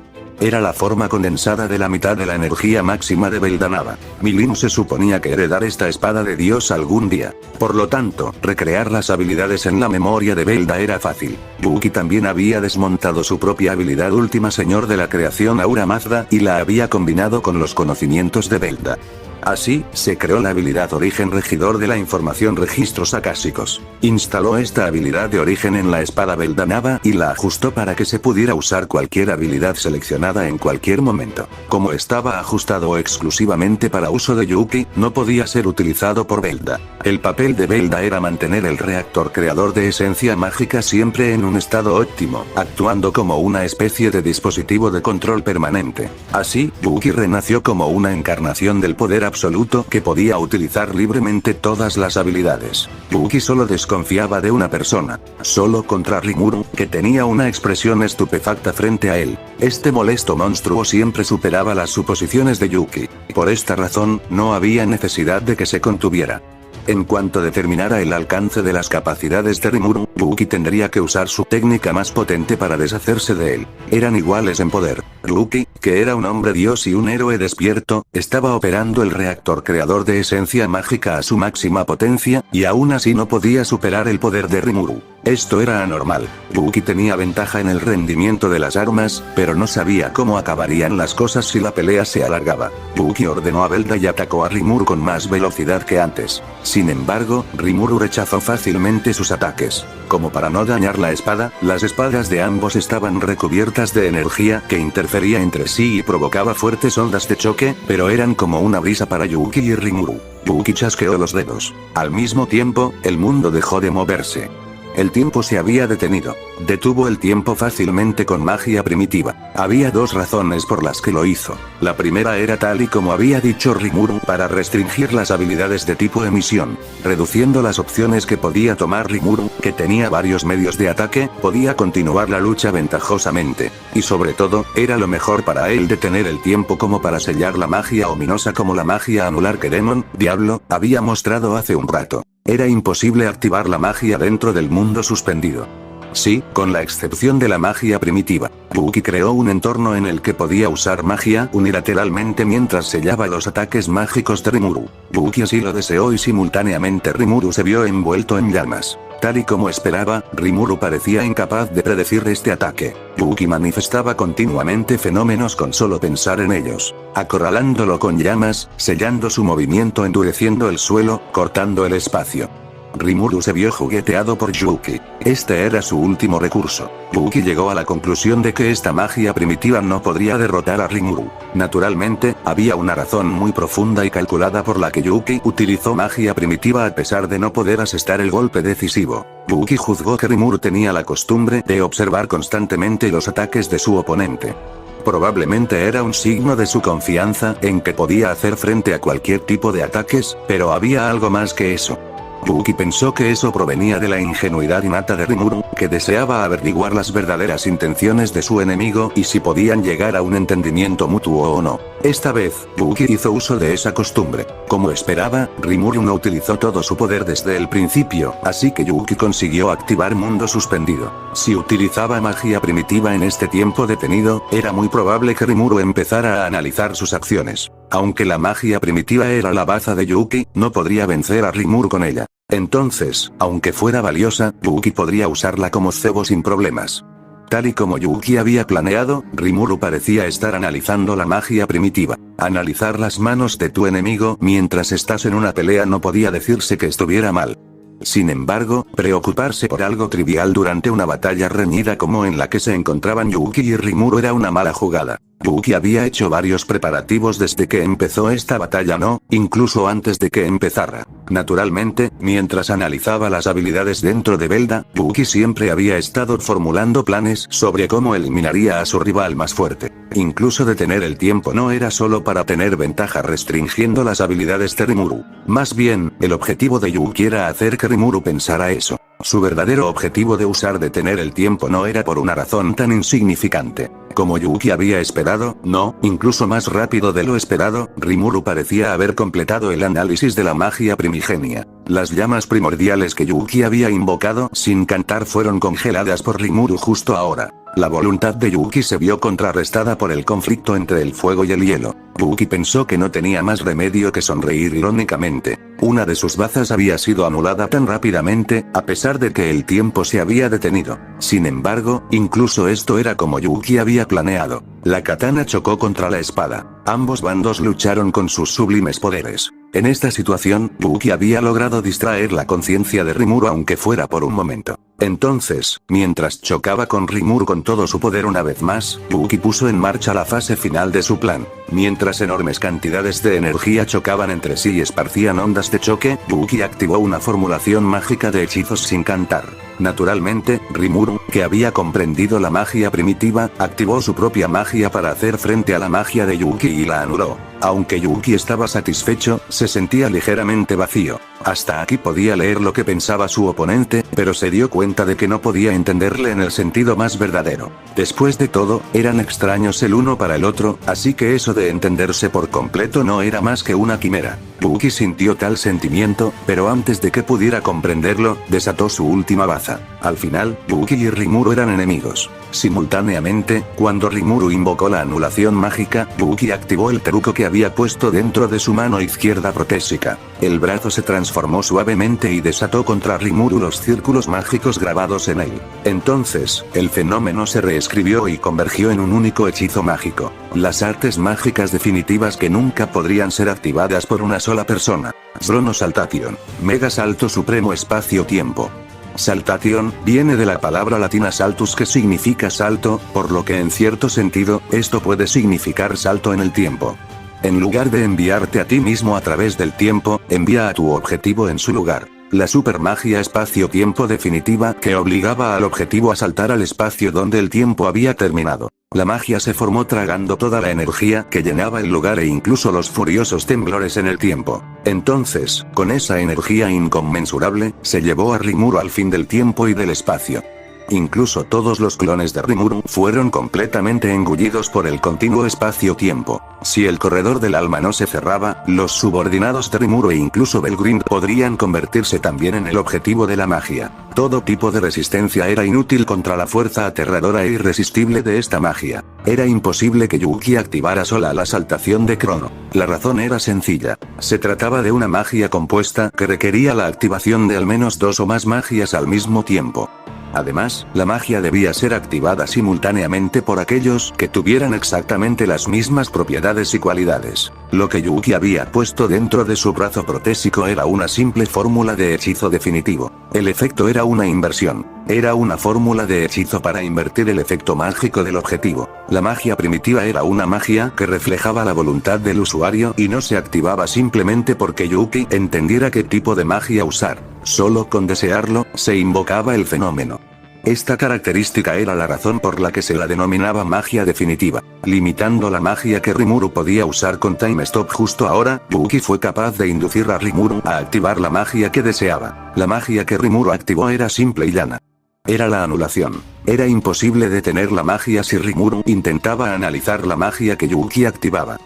Era la forma condensada de la mitad de la energía máxima de Veldanava. Milim se suponía que heredar esta espada de Dios algún día. Por lo tanto, recrear las habilidades en la memoria de Velda era fácil. Yuki también había desmontado su propia habilidad última Señor de la Creación Ahura Mazda y la había combinado con los conocimientos de Velda. Así, se creó la habilidad Origen Regidor de la Información Registros Acásicos. Instaló esta habilidad de origen en la espada Veldanava y la ajustó para que se pudiera usar cualquier habilidad seleccionada en cualquier momento. Como estaba ajustado exclusivamente para uso de Yuki, no podía ser utilizado por Velda. El papel de Velda era mantener el reactor creador de esencia mágica siempre en un estado óptimo, actuando como una especie de dispositivo de control permanente. Así, Yuki renació como una encarnación del poder absoluto que podía utilizar libremente todas las habilidades. Yuki solo desconfiaba de una persona, solo contra Rimuru, que tenía una expresión estupefacta frente a él. Este molesto monstruo siempre superaba las suposiciones de Yuki. Por esta razón, no había necesidad de que se contuviera. En cuanto determinara el alcance de las capacidades de Rimuru, Yuki tendría que usar su técnica más potente para deshacerse de él. Eran iguales en poder. Yuki, que era un hombre dios y un héroe despierto, estaba operando el reactor creador de esencia mágica a su máxima potencia, y aún así no podía superar el poder de Rimuru. Esto era anormal. Yuki tenía ventaja en el rendimiento de las armas, pero no sabía cómo acabarían las cosas si la pelea se alargaba. Yuki ordenó a Velda y atacó a Rimuru con más velocidad que antes. Sin embargo, Rimuru rechazó fácilmente sus ataques. Como para no dañar la espada, las espadas de ambos estaban recubiertas de energía que interfería entre sí y provocaba fuertes ondas de choque, pero eran como una brisa para Yuki y Rimuru. Yuki chasqueó los dedos. Al mismo tiempo, el mundo dejó de moverse. El tiempo se había detenido. Detuvo el tiempo fácilmente con magia primitiva. Había dos razones por las que lo hizo. La primera era tal y como había dicho Rimuru, para restringir las habilidades de tipo emisión, reduciendo las opciones que podía tomar Rimuru, que tenía varios medios de ataque, podía continuar la lucha ventajosamente. Y sobre todo, era lo mejor para él detener el tiempo como para sellar la magia ominosa como la magia anular que Demon, Diablo, había mostrado hace un rato. Era imposible activar la magia dentro del mundo suspendido. Sí, con la excepción de la magia primitiva. Buki creó un entorno en el que podía usar magia unilateralmente mientras sellaba los ataques mágicos de Rimuru. Buki así lo deseó y simultáneamente Rimuru se vio envuelto en llamas. Tal y como esperaba, Rimuru parecía incapaz de predecir este ataque. Buki manifestaba continuamente fenómenos con solo pensar en ellos, acorralándolo con llamas, sellando su movimiento, endureciendo el suelo, cortando el espacio. Rimuru se vio jugueteado por Yuki. Este era su último recurso. Buki llegó a la conclusión de que esta magia primitiva no podría derrotar a Rimuru. Naturalmente, había una razón muy profunda y calculada por la que Yuki utilizó magia primitiva a pesar de no poder asestar el golpe decisivo. Buki juzgó que Rimuru tenía la costumbre de observar constantemente los ataques de su oponente. Probablemente era un signo de su confianza en que podía hacer frente a cualquier tipo de ataques, pero había algo más que eso. Buki pensó que eso provenía de la ingenuidad innata de Rimuru, que deseaba averiguar las verdaderas intenciones de su enemigo y si podían llegar a un entendimiento mutuo o no. Esta vez, Buki hizo uso de esa costumbre. Como esperaba, Rimuru no utilizó todo su poder desde el principio, así que Yuki consiguió activar Mundo Suspendido. Si utilizaba magia primitiva en este tiempo detenido, era muy probable que Rimuru empezara a analizar sus acciones. Aunque la magia primitiva era la baza de Yuki, no podría vencer a Rimuru con ella. Entonces, aunque fuera valiosa, Buki podría usarla como cebo sin problemas. Tal y como Yuki había planeado, Rimuru parecía estar analizando la magia primitiva. Analizar las manos de tu enemigo mientras estás en una pelea no podía decirse que estuviera mal. Sin embargo, preocuparse por algo trivial durante una batalla reñida como en la que se encontraban Yuki y Rimuru era una mala jugada. Buki había hecho varios preparativos desde que empezó esta batalla, incluso antes de que empezara. Naturalmente, mientras analizaba las habilidades dentro de Velda, Buki siempre había estado formulando planes sobre cómo eliminaría a su rival más fuerte. Incluso detener el tiempo no era solo para tener ventaja restringiendo las habilidades de Rimuru. Más bien, el objetivo de Yuki era hacer que Rimuru pensara eso. Su verdadero objetivo de usar detener el tiempo no era por una razón tan insignificante. Como Yuki había esperado, incluso más rápido de lo esperado, Rimuru parecía haber completado el análisis de la magia primigenia. Las llamas primordiales que Yuki había invocado sin cantar fueron congeladas por Rimuru justo ahora. La voluntad de Yuki se vio contrarrestada por el conflicto entre el fuego y el hielo. Buki pensó que no tenía más remedio que sonreír irónicamente. Una de sus bazas había sido anulada tan rápidamente, a pesar de que el tiempo se había detenido. Sin embargo, incluso esto era como Yuki había planeado. La katana chocó contra la espada. Ambos bandos lucharon con sus sublimes poderes. En esta situación, Buki había logrado distraer la conciencia de Rimuru aunque fuera por un momento. Entonces, mientras chocaba con Rimuru con todo su poder una vez más, Buki puso en marcha la fase final de su plan. Mientras enormes cantidades de energía chocaban entre sí y esparcían ondas de choque, Buki activó una formulación mágica de hechizos sin cantar. Naturalmente, Rimuru, que había comprendido la magia primitiva, activó su propia magia para hacer frente a la magia de Yuki y la anuló. Aunque Yuki estaba satisfecho, se sentía ligeramente vacío. Hasta aquí podía leer lo que pensaba su oponente, pero se dio cuenta de que no podía entenderle en el sentido más verdadero. Después de todo, eran extraños el uno para el otro, así que eso de entenderse por completo no era más que una quimera. Buki sintió tal sentimiento, pero antes de que pudiera comprenderlo, desató su última baza. Al final, Buki y Rimuru eran enemigos. Simultáneamente, cuando Rimuru invocó la anulación mágica, Buki activó el truco que había puesto dentro de su mano izquierda protésica. El brazo se transformó suavemente y desató contra Rimuru los círculos mágicos grabados en él. Entonces, el fenómeno se reescribió y convergió en un único hechizo mágico. Las artes mágicas definitivas que nunca podrían ser activadas por una sola persona. Chrono Saltation. Mega Salto Supremo Espacio-Tiempo. Saltation viene de la palabra latina saltus, que significa salto, por lo que en cierto sentido, esto puede significar salto en el tiempo. En lugar de enviarte a ti mismo a través del tiempo, envía a tu objetivo en su lugar. La supermagia espacio-tiempo definitiva que obligaba al objetivo a saltar al espacio donde el tiempo había terminado. La magia se formó tragando toda la energía que llenaba el lugar e incluso los furiosos temblores en el tiempo. Entonces, con esa energía inconmensurable, se llevó a Rimuru al fin del tiempo y del espacio. Incluso todos los clones de Rimuru fueron completamente engullidos por el continuo espacio-tiempo. Si el corredor del alma no se cerraba, los subordinados de Rimuru e incluso Belgrind podrían convertirse también en el objetivo de la magia. Todo tipo de resistencia era inútil contra la fuerza aterradora e irresistible de esta magia. Era imposible que Yuki activara sola la saltación de Crono. La razón era sencilla. Se trataba de una magia compuesta que requería la activación de al menos 2 o más magias al mismo tiempo. Además, la magia debía ser activada simultáneamente por aquellos que tuvieran exactamente las mismas propiedades y cualidades. Lo que Yuki había puesto dentro de su brazo protésico era una simple fórmula de hechizo definitivo. El efecto era una inversión. Era una fórmula de hechizo para invertir el efecto mágico del objetivo. La magia primitiva era una magia que reflejaba la voluntad del usuario y no se activaba simplemente porque Yuki entendiera qué tipo de magia usar. Solo con desearlo, se invocaba el fenómeno. Esta característica era la razón por la que se la denominaba magia definitiva. Limitando la magia que Rimuru podía usar con Time Stop justo ahora, Yuki fue capaz de inducir a Rimuru a activar la magia que deseaba. La magia que Rimuru activó era simple y llana. Era la anulación. Era imposible detener la magia si Rimuru intentaba analizar la magia que Yuki activaba.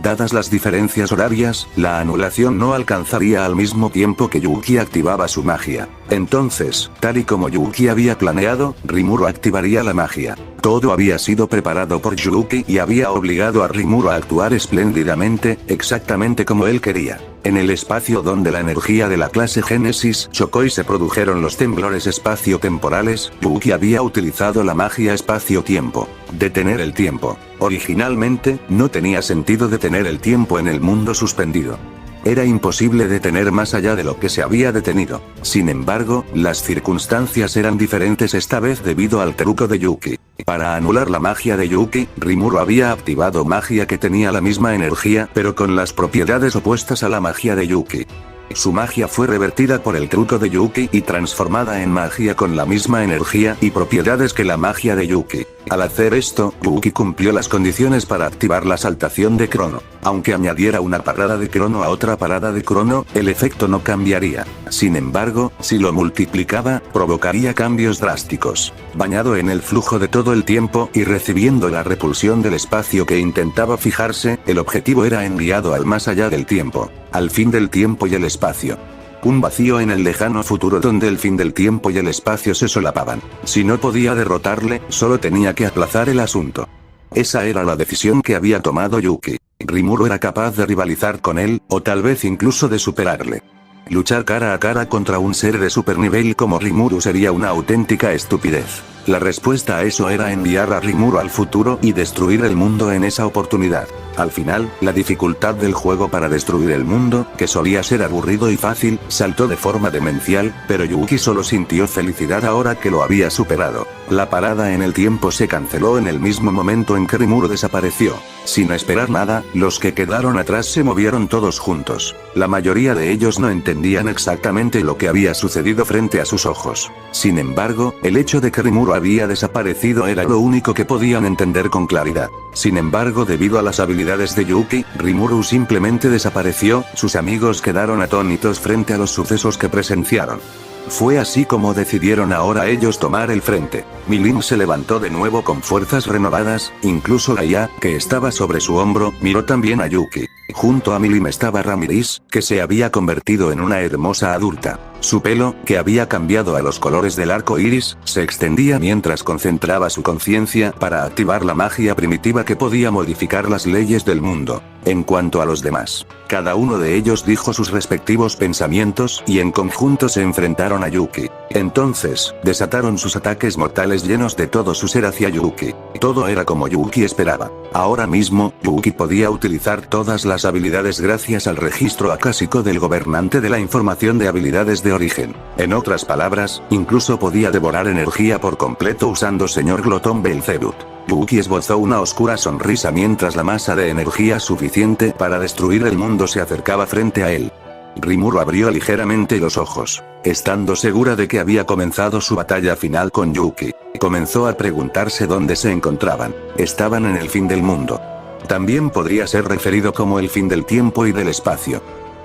Dadas las diferencias horarias, la anulación no alcanzaría al mismo tiempo que Yuki activaba su magia. Entonces, tal y como Yuki había planeado, Rimuru activaría la magia. Todo había sido preparado por Yuki y había obligado a Rimuru a actuar espléndidamente, exactamente como él quería. En el espacio donde la energía de la clase Génesis chocó y se produjeron los temblores espacio-temporales, Yuki había utilizado la magia espacio-tiempo. Detener el tiempo. Originalmente, no tenía sentido detener el tiempo en el mundo suspendido. Era imposible detener más allá de lo que se había detenido. Sin embargo, las circunstancias eran diferentes esta vez debido al truco de Yuki. Para anular la magia de Yuki, Rimuru había activado magia que tenía la misma energía pero con las propiedades opuestas a la magia de Yuki. Su magia fue revertida por el truco de Yuki y transformada en magia con la misma energía y propiedades que la magia de Yuki. Al hacer esto, Yuki cumplió las condiciones para activar la saltación de Crono. Aunque añadiera una parada de Crono a otra parada de Crono, el efecto no cambiaría. Sin embargo, si lo multiplicaba, provocaría cambios drásticos. Bañado en el flujo de todo el tiempo y recibiendo la repulsión del espacio que intentaba fijarse, el objetivo era enviado al más allá del tiempo, al fin del tiempo y el espacio. Un vacío en el lejano futuro donde el fin del tiempo y el espacio se solapaban. Si no podía derrotarle, solo tenía que aplazar el asunto. Esa era la decisión que había tomado Yuki. Rimuru era capaz de rivalizar con él, o tal vez incluso de superarle. Luchar cara a cara contra un ser de supernivel como Rimuru sería una auténtica estupidez. La respuesta a eso era enviar a Rimuru al futuro y destruir el mundo en esa oportunidad. Al final, la dificultad del juego para destruir el mundo, que solía ser aburrido y fácil, saltó de forma demencial, pero Yuki solo sintió felicidad ahora que lo había superado. La parada en el tiempo se canceló en el mismo momento en que Rimuru desapareció. Sin esperar nada, los que quedaron atrás se movieron todos juntos. La mayoría de ellos no entendían exactamente lo que había sucedido frente a sus ojos. Sin embargo, el hecho de que Rimuru había desaparecido era lo único que podían entender con claridad. Sin embargo, debido a las habilidades de Yuki, Rimuru simplemente desapareció, sus amigos quedaron atónitos frente a los sucesos que presenciaron. Fue así como decidieron ahora ellos tomar el frente. Milin se levantó de nuevo con fuerzas renovadas, incluso Gaia, que estaba sobre su hombro, miró también a Yuki. Junto a Milin estaba Ramiris, que se había convertido en una hermosa adulta. Su pelo, que había cambiado a los colores del arco iris, se extendía mientras concentraba su conciencia para activar la magia primitiva que podía modificar las leyes del mundo. En cuanto a los demás, cada uno de ellos dijo sus respectivos pensamientos y en conjunto se enfrentaron a Yuki. Entonces, desataron sus ataques mortales llenos de todo su ser hacia Yuki. Todo era como Yuki esperaba. Ahora mismo, Yuki podía utilizar todas las habilidades gracias al registro acásico del gobernante de la información de habilidades de origen. En otras palabras, incluso podía devorar energía por completo usando Señor Glotón Belzebut. Yuki esbozó una oscura sonrisa mientras la masa de energía suficiente para destruir el mundo se acercaba frente a él. Rimuru abrió ligeramente los ojos. Estando segura de que había comenzado su batalla final con Yuki, comenzó a preguntarse dónde se encontraban. Estaban en el fin del mundo. También podría ser referido como el fin del tiempo y del espacio.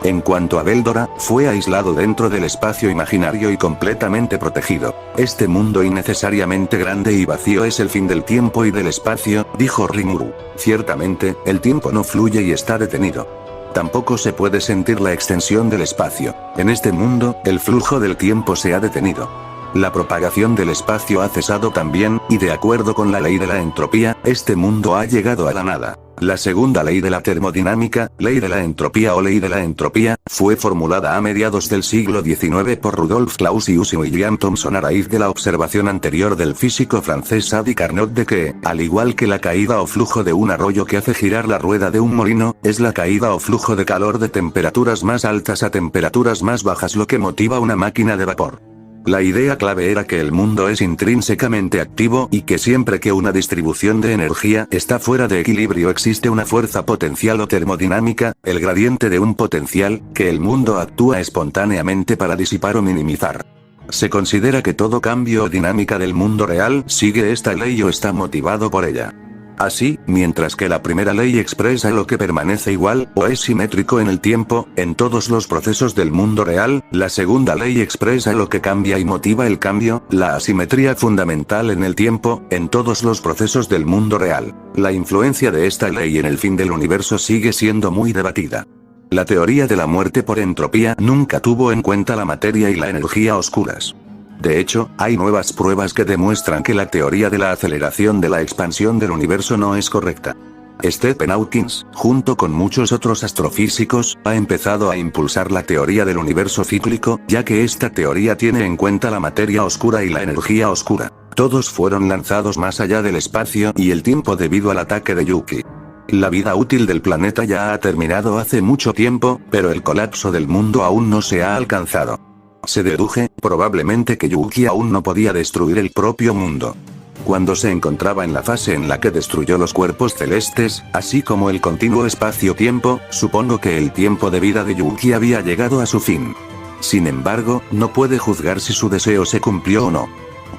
En cuanto a Veldora, fue aislado dentro del espacio imaginario y completamente protegido. Este mundo innecesariamente grande y vacío es el fin del tiempo y del espacio, dijo Rimuru. Ciertamente, el tiempo no fluye y está detenido. Tampoco se puede sentir la extensión del espacio. En este mundo, el flujo del tiempo se ha detenido. La propagación del espacio ha cesado también, y de acuerdo con la ley de la entropía, este mundo ha llegado a la nada. La segunda ley de la termodinámica, ley de la entropía o ley de la entropía, fue formulada a mediados del siglo XIX por Rudolf Clausius y William Thomson a raíz de la observación anterior del físico francés Sadi Carnot de que, al igual que la caída o flujo de un arroyo que hace girar la rueda de un molino, es la caída o flujo de calor de temperaturas más altas a temperaturas más bajas lo que motiva una máquina de vapor. La idea clave era que el mundo es intrínsecamente activo y que siempre que una distribución de energía está fuera de equilibrio existe una fuerza potencial o termodinámica, el gradiente de un potencial, que el mundo actúa espontáneamente para disipar o minimizar. Se considera que todo cambio o dinámica del mundo real sigue esta ley o está motivado por ella. Así, mientras que la primera ley expresa lo que permanece igual, o es simétrico en el tiempo, en todos los procesos del mundo real, la segunda ley expresa lo que cambia y motiva el cambio, la asimetría fundamental en el tiempo, en todos los procesos del mundo real. La influencia de esta ley en el fin del universo sigue siendo muy debatida. La teoría de la muerte por entropía nunca tuvo en cuenta la materia y la energía oscuras. De hecho, hay nuevas pruebas que demuestran que la teoría de la aceleración de la expansión del universo no es correcta. Stephen Hawking, junto con muchos otros astrofísicos, ha empezado a impulsar la teoría del universo cíclico, ya que esta teoría tiene en cuenta la materia oscura y la energía oscura. Todos fueron lanzados más allá del espacio y el tiempo debido al ataque de Yuki. La vida útil del planeta ya ha terminado hace mucho tiempo, pero el colapso del mundo aún no se ha alcanzado. Se deduje, probablemente, que Yuki aún no podía destruir el propio mundo. Cuando se encontraba en la fase en la que destruyó los cuerpos celestes, así como el continuo espacio-tiempo, supongo que el tiempo de vida de Yuki había llegado a su fin. Sin embargo, no puede juzgar si su deseo se cumplió o no.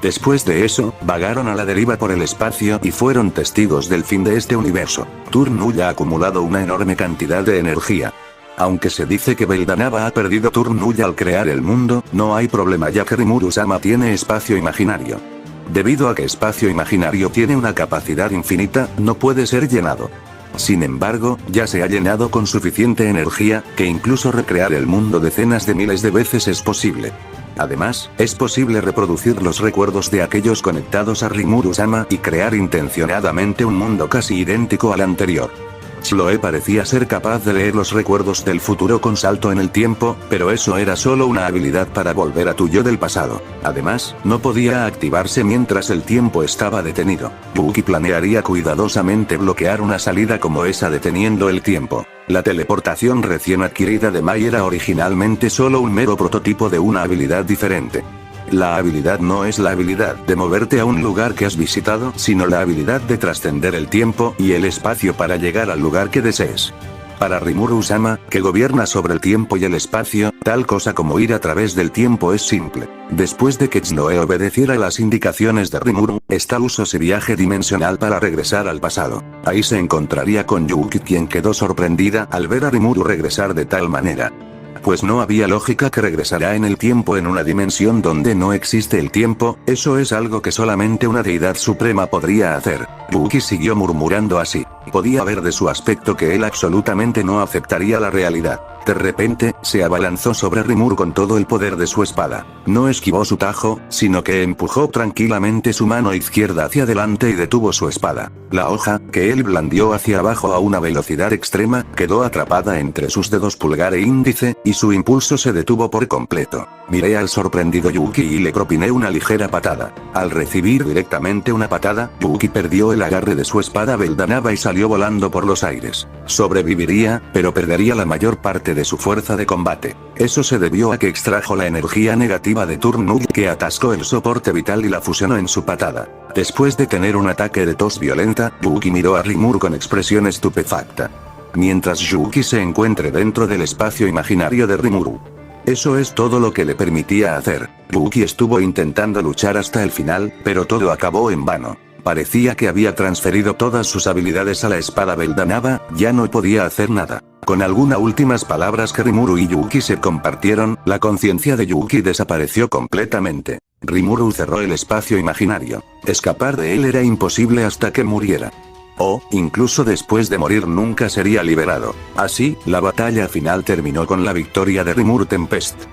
Después de eso, vagaron a la deriva por el espacio y fueron testigos del fin de este universo. Turnull ha acumulado una enorme cantidad de energía. Aunque se dice que Beldanava ha perdido Turnull al crear el mundo, no hay problema ya que Rimuru-sama tiene espacio imaginario. Debido a que espacio imaginario tiene una capacidad infinita, no puede ser llenado. Sin embargo, ya se ha llenado con suficiente energía, que incluso recrear el mundo decenas de miles de veces es posible. Además, es posible reproducir los recuerdos de aquellos conectados a Rimuru-sama y crear intencionadamente un mundo casi idéntico al anterior. Chloe parecía ser capaz de leer los recuerdos del futuro con salto en el tiempo, pero eso era solo una habilidad para volver a tu yo del pasado. Además, no podía activarse mientras el tiempo estaba detenido. Yuki planearía cuidadosamente bloquear una salida como esa deteniendo el tiempo. La teleportación recién adquirida de Mai era originalmente solo un mero prototipo de una habilidad diferente. La habilidad no es la habilidad de moverte a un lugar que has visitado, sino la habilidad de trascender el tiempo y el espacio para llegar al lugar que desees. Para Rimuru-sama, que gobierna sobre el tiempo y el espacio, tal cosa como ir a través del tiempo es simple. Después de que Chloe obedeciera las indicaciones de Rimuru, esta usó ese viaje dimensional para regresar al pasado. Ahí se encontraría con Yuki, quien quedó sorprendida al ver a Rimuru regresar de tal manera. Pues no había lógica que regresará en el tiempo en una dimensión donde no existe el tiempo, eso es algo que solamente una deidad suprema podría hacer. Yuki siguió murmurando así. Podía ver de su aspecto que él absolutamente no aceptaría la realidad. De repente, se abalanzó sobre Rimuru con todo el poder de su espada. No esquivó su tajo, sino que empujó tranquilamente su mano izquierda hacia adelante y detuvo su espada. La hoja, que él blandió hacia abajo a una velocidad extrema, quedó atrapada entre sus dedos pulgar e índice, y su impulso se detuvo por completo. Miré al sorprendido Yuki y le propiné una ligera patada. Al recibir directamente una patada, Yuki perdió el agarre de su espada Beldanava y salió volando por los aires. Sobreviviría, pero perdería la mayor parte de su fuerza de combate. Eso se debió a que extrajo la energía negativa de Turnull, que atascó el soporte vital y la fusionó en su patada. Después de tener un ataque de tos violenta, Yuki miró a Rimuru con expresión estupefacta. Mientras Yuki se encuentre dentro del espacio imaginario de Rimuru. Eso es todo lo que le permitía hacer. Yuki estuvo intentando luchar hasta el final, pero todo acabó en vano. Parecía que había transferido todas sus habilidades a la espada Beldanava, ya no podía hacer nada. Con algunas últimas palabras que Rimuru y Yuki se compartieron, la conciencia de Yuki desapareció completamente. Rimuru cerró el espacio imaginario. Escapar de él era imposible hasta que muriera. O, incluso después de morir nunca sería liberado. Así, la batalla final terminó con la victoria de Rimuru Tempest.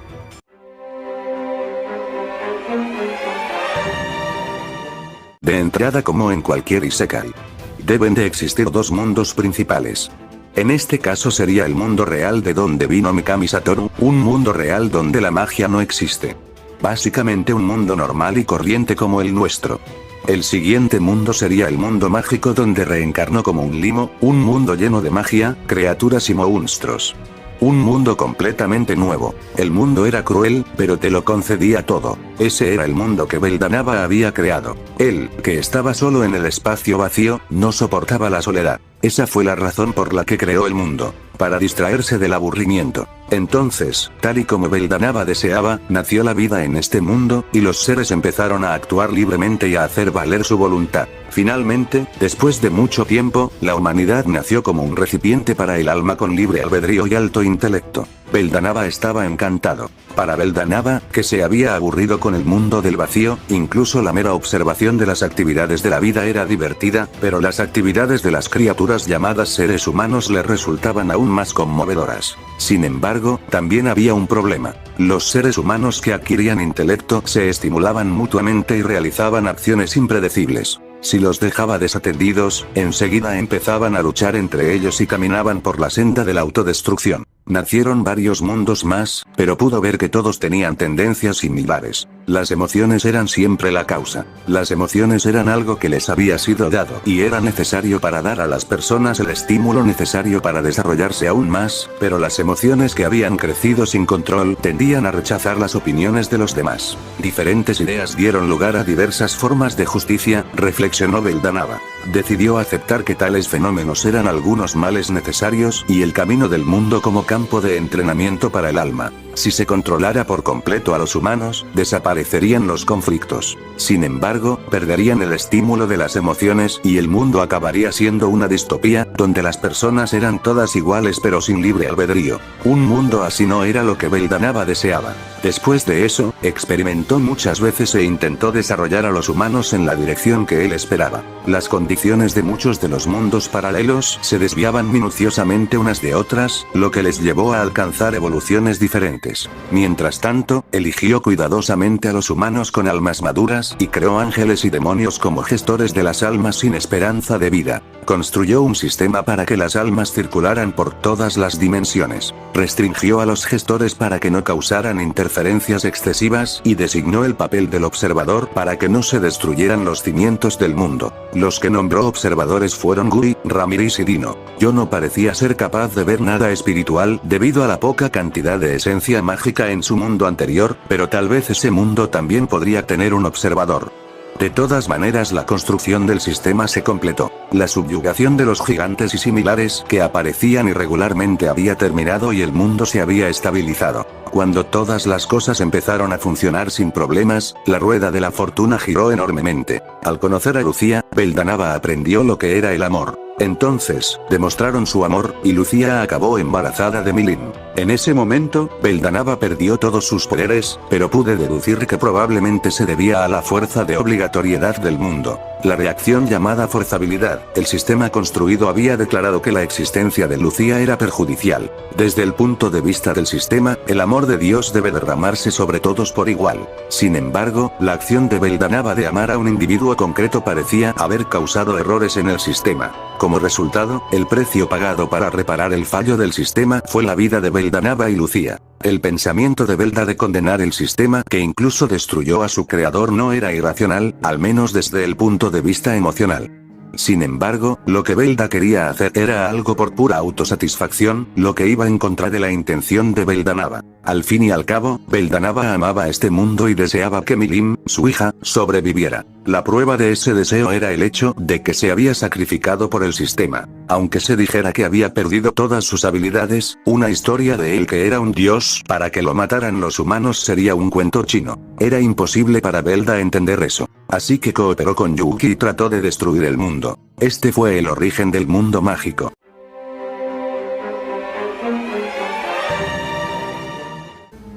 De entrada, como en cualquier isekai, deben de existir dos mundos principales. En este caso sería el mundo real de donde vino Mikami Satoru, un mundo real donde la magia no existe. Básicamente un mundo normal y corriente como el nuestro. El siguiente mundo sería el mundo mágico donde reencarnó como un limo, un mundo lleno de magia, criaturas y monstruos. Un mundo completamente nuevo. El mundo era cruel, pero te lo concedía todo. Ese era el mundo que Beldanava había creado. Él, que estaba solo en el espacio vacío, no soportaba la soledad. Esa fue la razón por la que creó el mundo, para distraerse del aburrimiento. Entonces, tal y como Beldanava deseaba, nació la vida en este mundo, y los seres empezaron a actuar libremente y a hacer valer su voluntad. Finalmente, después de mucho tiempo, la humanidad nació como un recipiente para el alma con libre albedrío y alto intelecto. Beldanava estaba encantado. Para Beldanava, que se había aburrido con el mundo del vacío, incluso la mera observación de las actividades de la vida era divertida, pero las actividades de las criaturas llamadas seres humanos le resultaban aún más conmovedoras. Sin embargo, también había un problema. Los seres humanos que adquirían intelecto se estimulaban mutuamente y realizaban acciones impredecibles. Si los dejaba desatendidos, enseguida empezaban a luchar entre ellos y caminaban por la senda de la autodestrucción. Nacieron varios mundos más, pero pudo ver que todos tenían tendencias similares. Las emociones eran siempre la causa. Las emociones eran algo que les había sido dado y era necesario para dar a las personas el estímulo necesario para desarrollarse aún más, pero las emociones que habían crecido sin control tendían a rechazar las opiniones de los demás. Diferentes ideas dieron lugar a diversas formas de justicia, reflexionó Beldanava. Decidió aceptar que tales fenómenos eran algunos males necesarios y el camino del mundo como campo de entrenamiento para el alma. Si se controlara por completo a los humanos, desaparecerían los conflictos. Sin embargo, perderían el estímulo de las emociones y el mundo acabaría siendo una distopía, donde las personas eran todas iguales pero sin libre albedrío. Un mundo así no era lo que Beldanava deseaba. Después de eso, experimentó muchas veces e intentó desarrollar a los humanos en la dirección que él esperaba. Las condiciones de muchos de los mundos paralelos se desviaban minuciosamente unas de otras, lo que les llevó a alcanzar evoluciones diferentes. Mientras tanto, eligió cuidadosamente a los humanos con almas maduras y creó ángeles y demonios como gestores de las almas sin esperanza de vida. Construyó un sistema para que las almas circularan por todas las dimensiones. Restringió a los gestores para que no causaran interferencias excesivas y designó el papel del observador para que no se destruyeran los cimientos del mundo. Los que nombró observadores fueron Gui, Ramirez y Dino. Yo no parecía ser capaz de ver nada espiritual debido a la poca cantidad de esencia mágica en su mundo anterior, pero tal vez ese mundo también podría tener un observador. De todas maneras, la construcción del sistema se completó. La subyugación de los gigantes y similares que aparecían irregularmente había terminado y el mundo se había estabilizado. Cuando todas las cosas empezaron a funcionar sin problemas, la rueda de la fortuna giró enormemente. Al conocer a Lucía, Beldanava aprendió lo que era el amor. Entonces, demostraron su amor, y Lucía acabó embarazada de Milin. En ese momento, Beldanava perdió todos sus poderes, pero pude deducir que probablemente se debía a la fuerza de obligatoriedad del mundo. La reacción llamada forzabilidad, el sistema construido había declarado que la existencia de Lucía era perjudicial. Desde el punto de vista del sistema, el amor de Dios debe derramarse sobre todos por igual. Sin embargo, la acción de Beldanava de amar a un individuo concreto parecía haber causado errores en el sistema. Como resultado, el precio pagado para reparar el fallo del sistema fue la vida de Beldanava y Lucía. El pensamiento de Belda de condenar el sistema que incluso destruyó a su creador no era irracional, al menos desde el punto de vista emocional. Sin embargo, lo que Belda quería hacer era algo por pura autosatisfacción, lo que iba en contra de la intención de Beldanava. Al fin y al cabo, Beldanava amaba este mundo y deseaba que Milim, su hija, sobreviviera. La prueba de ese deseo era el hecho de que se había sacrificado por el sistema. Aunque se dijera que había perdido todas sus habilidades, una historia de él que era un dios para que lo mataran los humanos sería un cuento chino. Era imposible para Velda entender eso. Así que cooperó con Yuki y trató de destruir el mundo. Este fue el origen del mundo mágico.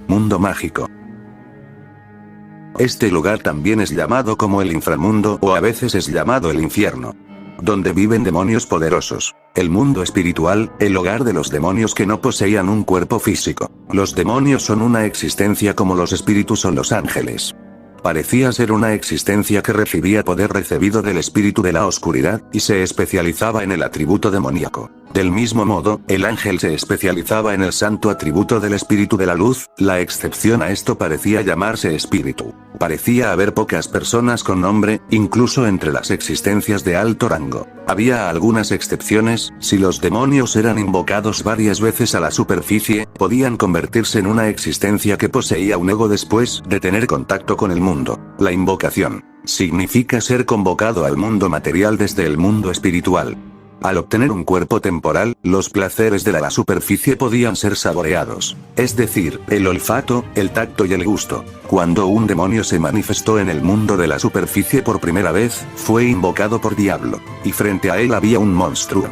Mundo mágico. Este lugar también es llamado como el inframundo o a veces es llamado el infierno, donde viven demonios poderosos. El mundo espiritual, el hogar de los demonios que no poseían un cuerpo físico. Los demonios son una existencia como los espíritus o los ángeles. Parecía ser una existencia que recibía poder recibido del espíritu de la oscuridad, y se especializaba en el atributo demoníaco. Del mismo modo, el ángel se especializaba en el santo atributo del espíritu de la luz. La excepción a esto parecía llamarse espíritu. Parecía haber pocas personas con nombre, incluso entre las existencias de alto rango. Había algunas excepciones: si los demonios eran invocados varias veces a la superficie, podían convertirse en una existencia que poseía un ego después de tener contacto con el mundo. La invocación significa ser convocado al mundo material desde el mundo espiritual. Al obtener un cuerpo temporal, los placeres de la superficie podían ser saboreados. Es decir, el olfato, el tacto y el gusto. Cuando un demonio se manifestó en el mundo de la superficie por primera vez, fue invocado por Diablo. Y frente a él había un monstruo.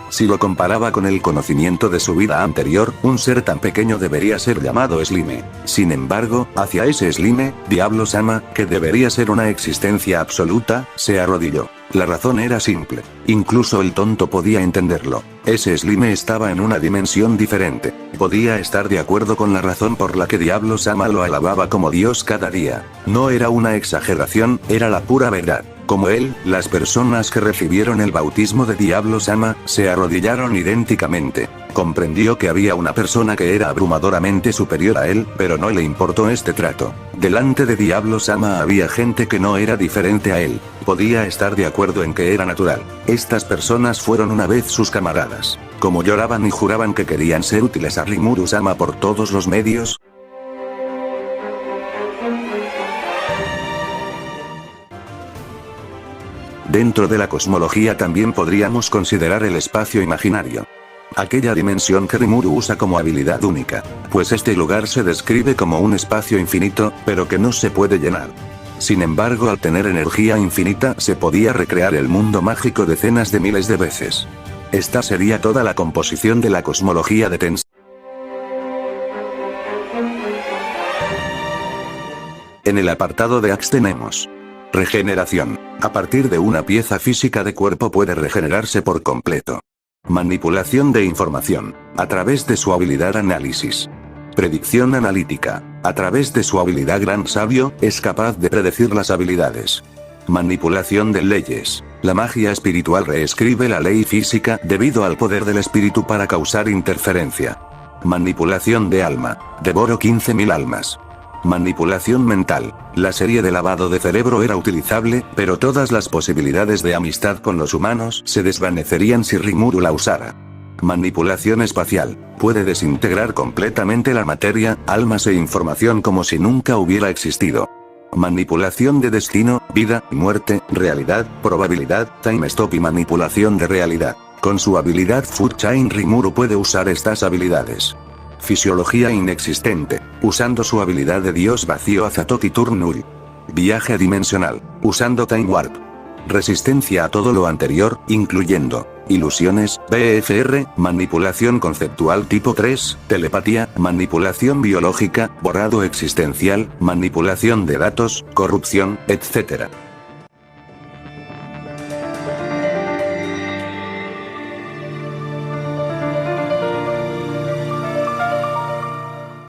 Si lo comparaba con el conocimiento de su vida anterior, un ser tan pequeño debería ser llamado Slime. Sin embargo, hacia ese Slime, Diablo-sama, que debería ser una existencia absoluta, se arrodilló. La razón era simple. Incluso el tonto podía entenderlo. Ese Slime estaba en una dimensión diferente. Podía estar de acuerdo con la razón por la que Diablo-sama lo alababa como Dios cada día. No era una exageración, era la pura verdad. Como él, las personas que recibieron el bautismo de Diablo-sama, se arrodillaron idénticamente. Comprendió que había una persona que era abrumadoramente superior a él, pero no le importó este trato. Delante de Diablo-sama había gente que no era diferente a él. Podía estar de acuerdo en que era natural. Estas personas fueron una vez sus camaradas. Como lloraban y juraban que querían ser útiles a Rimuru-sama por todos los medios. Dentro de la cosmología también podríamos considerar el espacio imaginario. Aquella dimensión que Rimuru usa como habilidad única. Pues este lugar se describe como un espacio infinito, pero que no se puede llenar. Sin embargo, al tener energía infinita se podía recrear el mundo mágico decenas de miles de veces. Esta sería toda la composición de la cosmología de Tensei. En el apartado de Axe tenemos regeneración. A partir de una pieza física de cuerpo puede regenerarse por completo. Manipulación de información. A través de su habilidad análisis. Predicción analítica. A través de su habilidad gran sabio, es capaz de predecir las habilidades. Manipulación de leyes. La magia espiritual reescribe la ley física debido al poder del espíritu para causar interferencia. Manipulación de alma. Devoro 15.000 almas. Manipulación mental. La serie de lavado de cerebro era utilizable, pero todas las posibilidades de amistad con los humanos se desvanecerían si Rimuru la usara. Manipulación espacial. Puede desintegrar completamente la materia, almas e información como si nunca hubiera existido. Manipulación de destino, vida, muerte, realidad, probabilidad, time stop y manipulación de realidad. Con su habilidad Food Chain Rimuru puede usar estas habilidades. Fisiología inexistente. Usando su habilidad de Dios vacío Azatoki Turn Null. Viaje dimensional. Usando Time Warp. Resistencia a todo lo anterior, incluyendo ilusiones, BFR, manipulación conceptual tipo 3, telepatía, manipulación biológica, borrado existencial, manipulación de datos, corrupción, etc.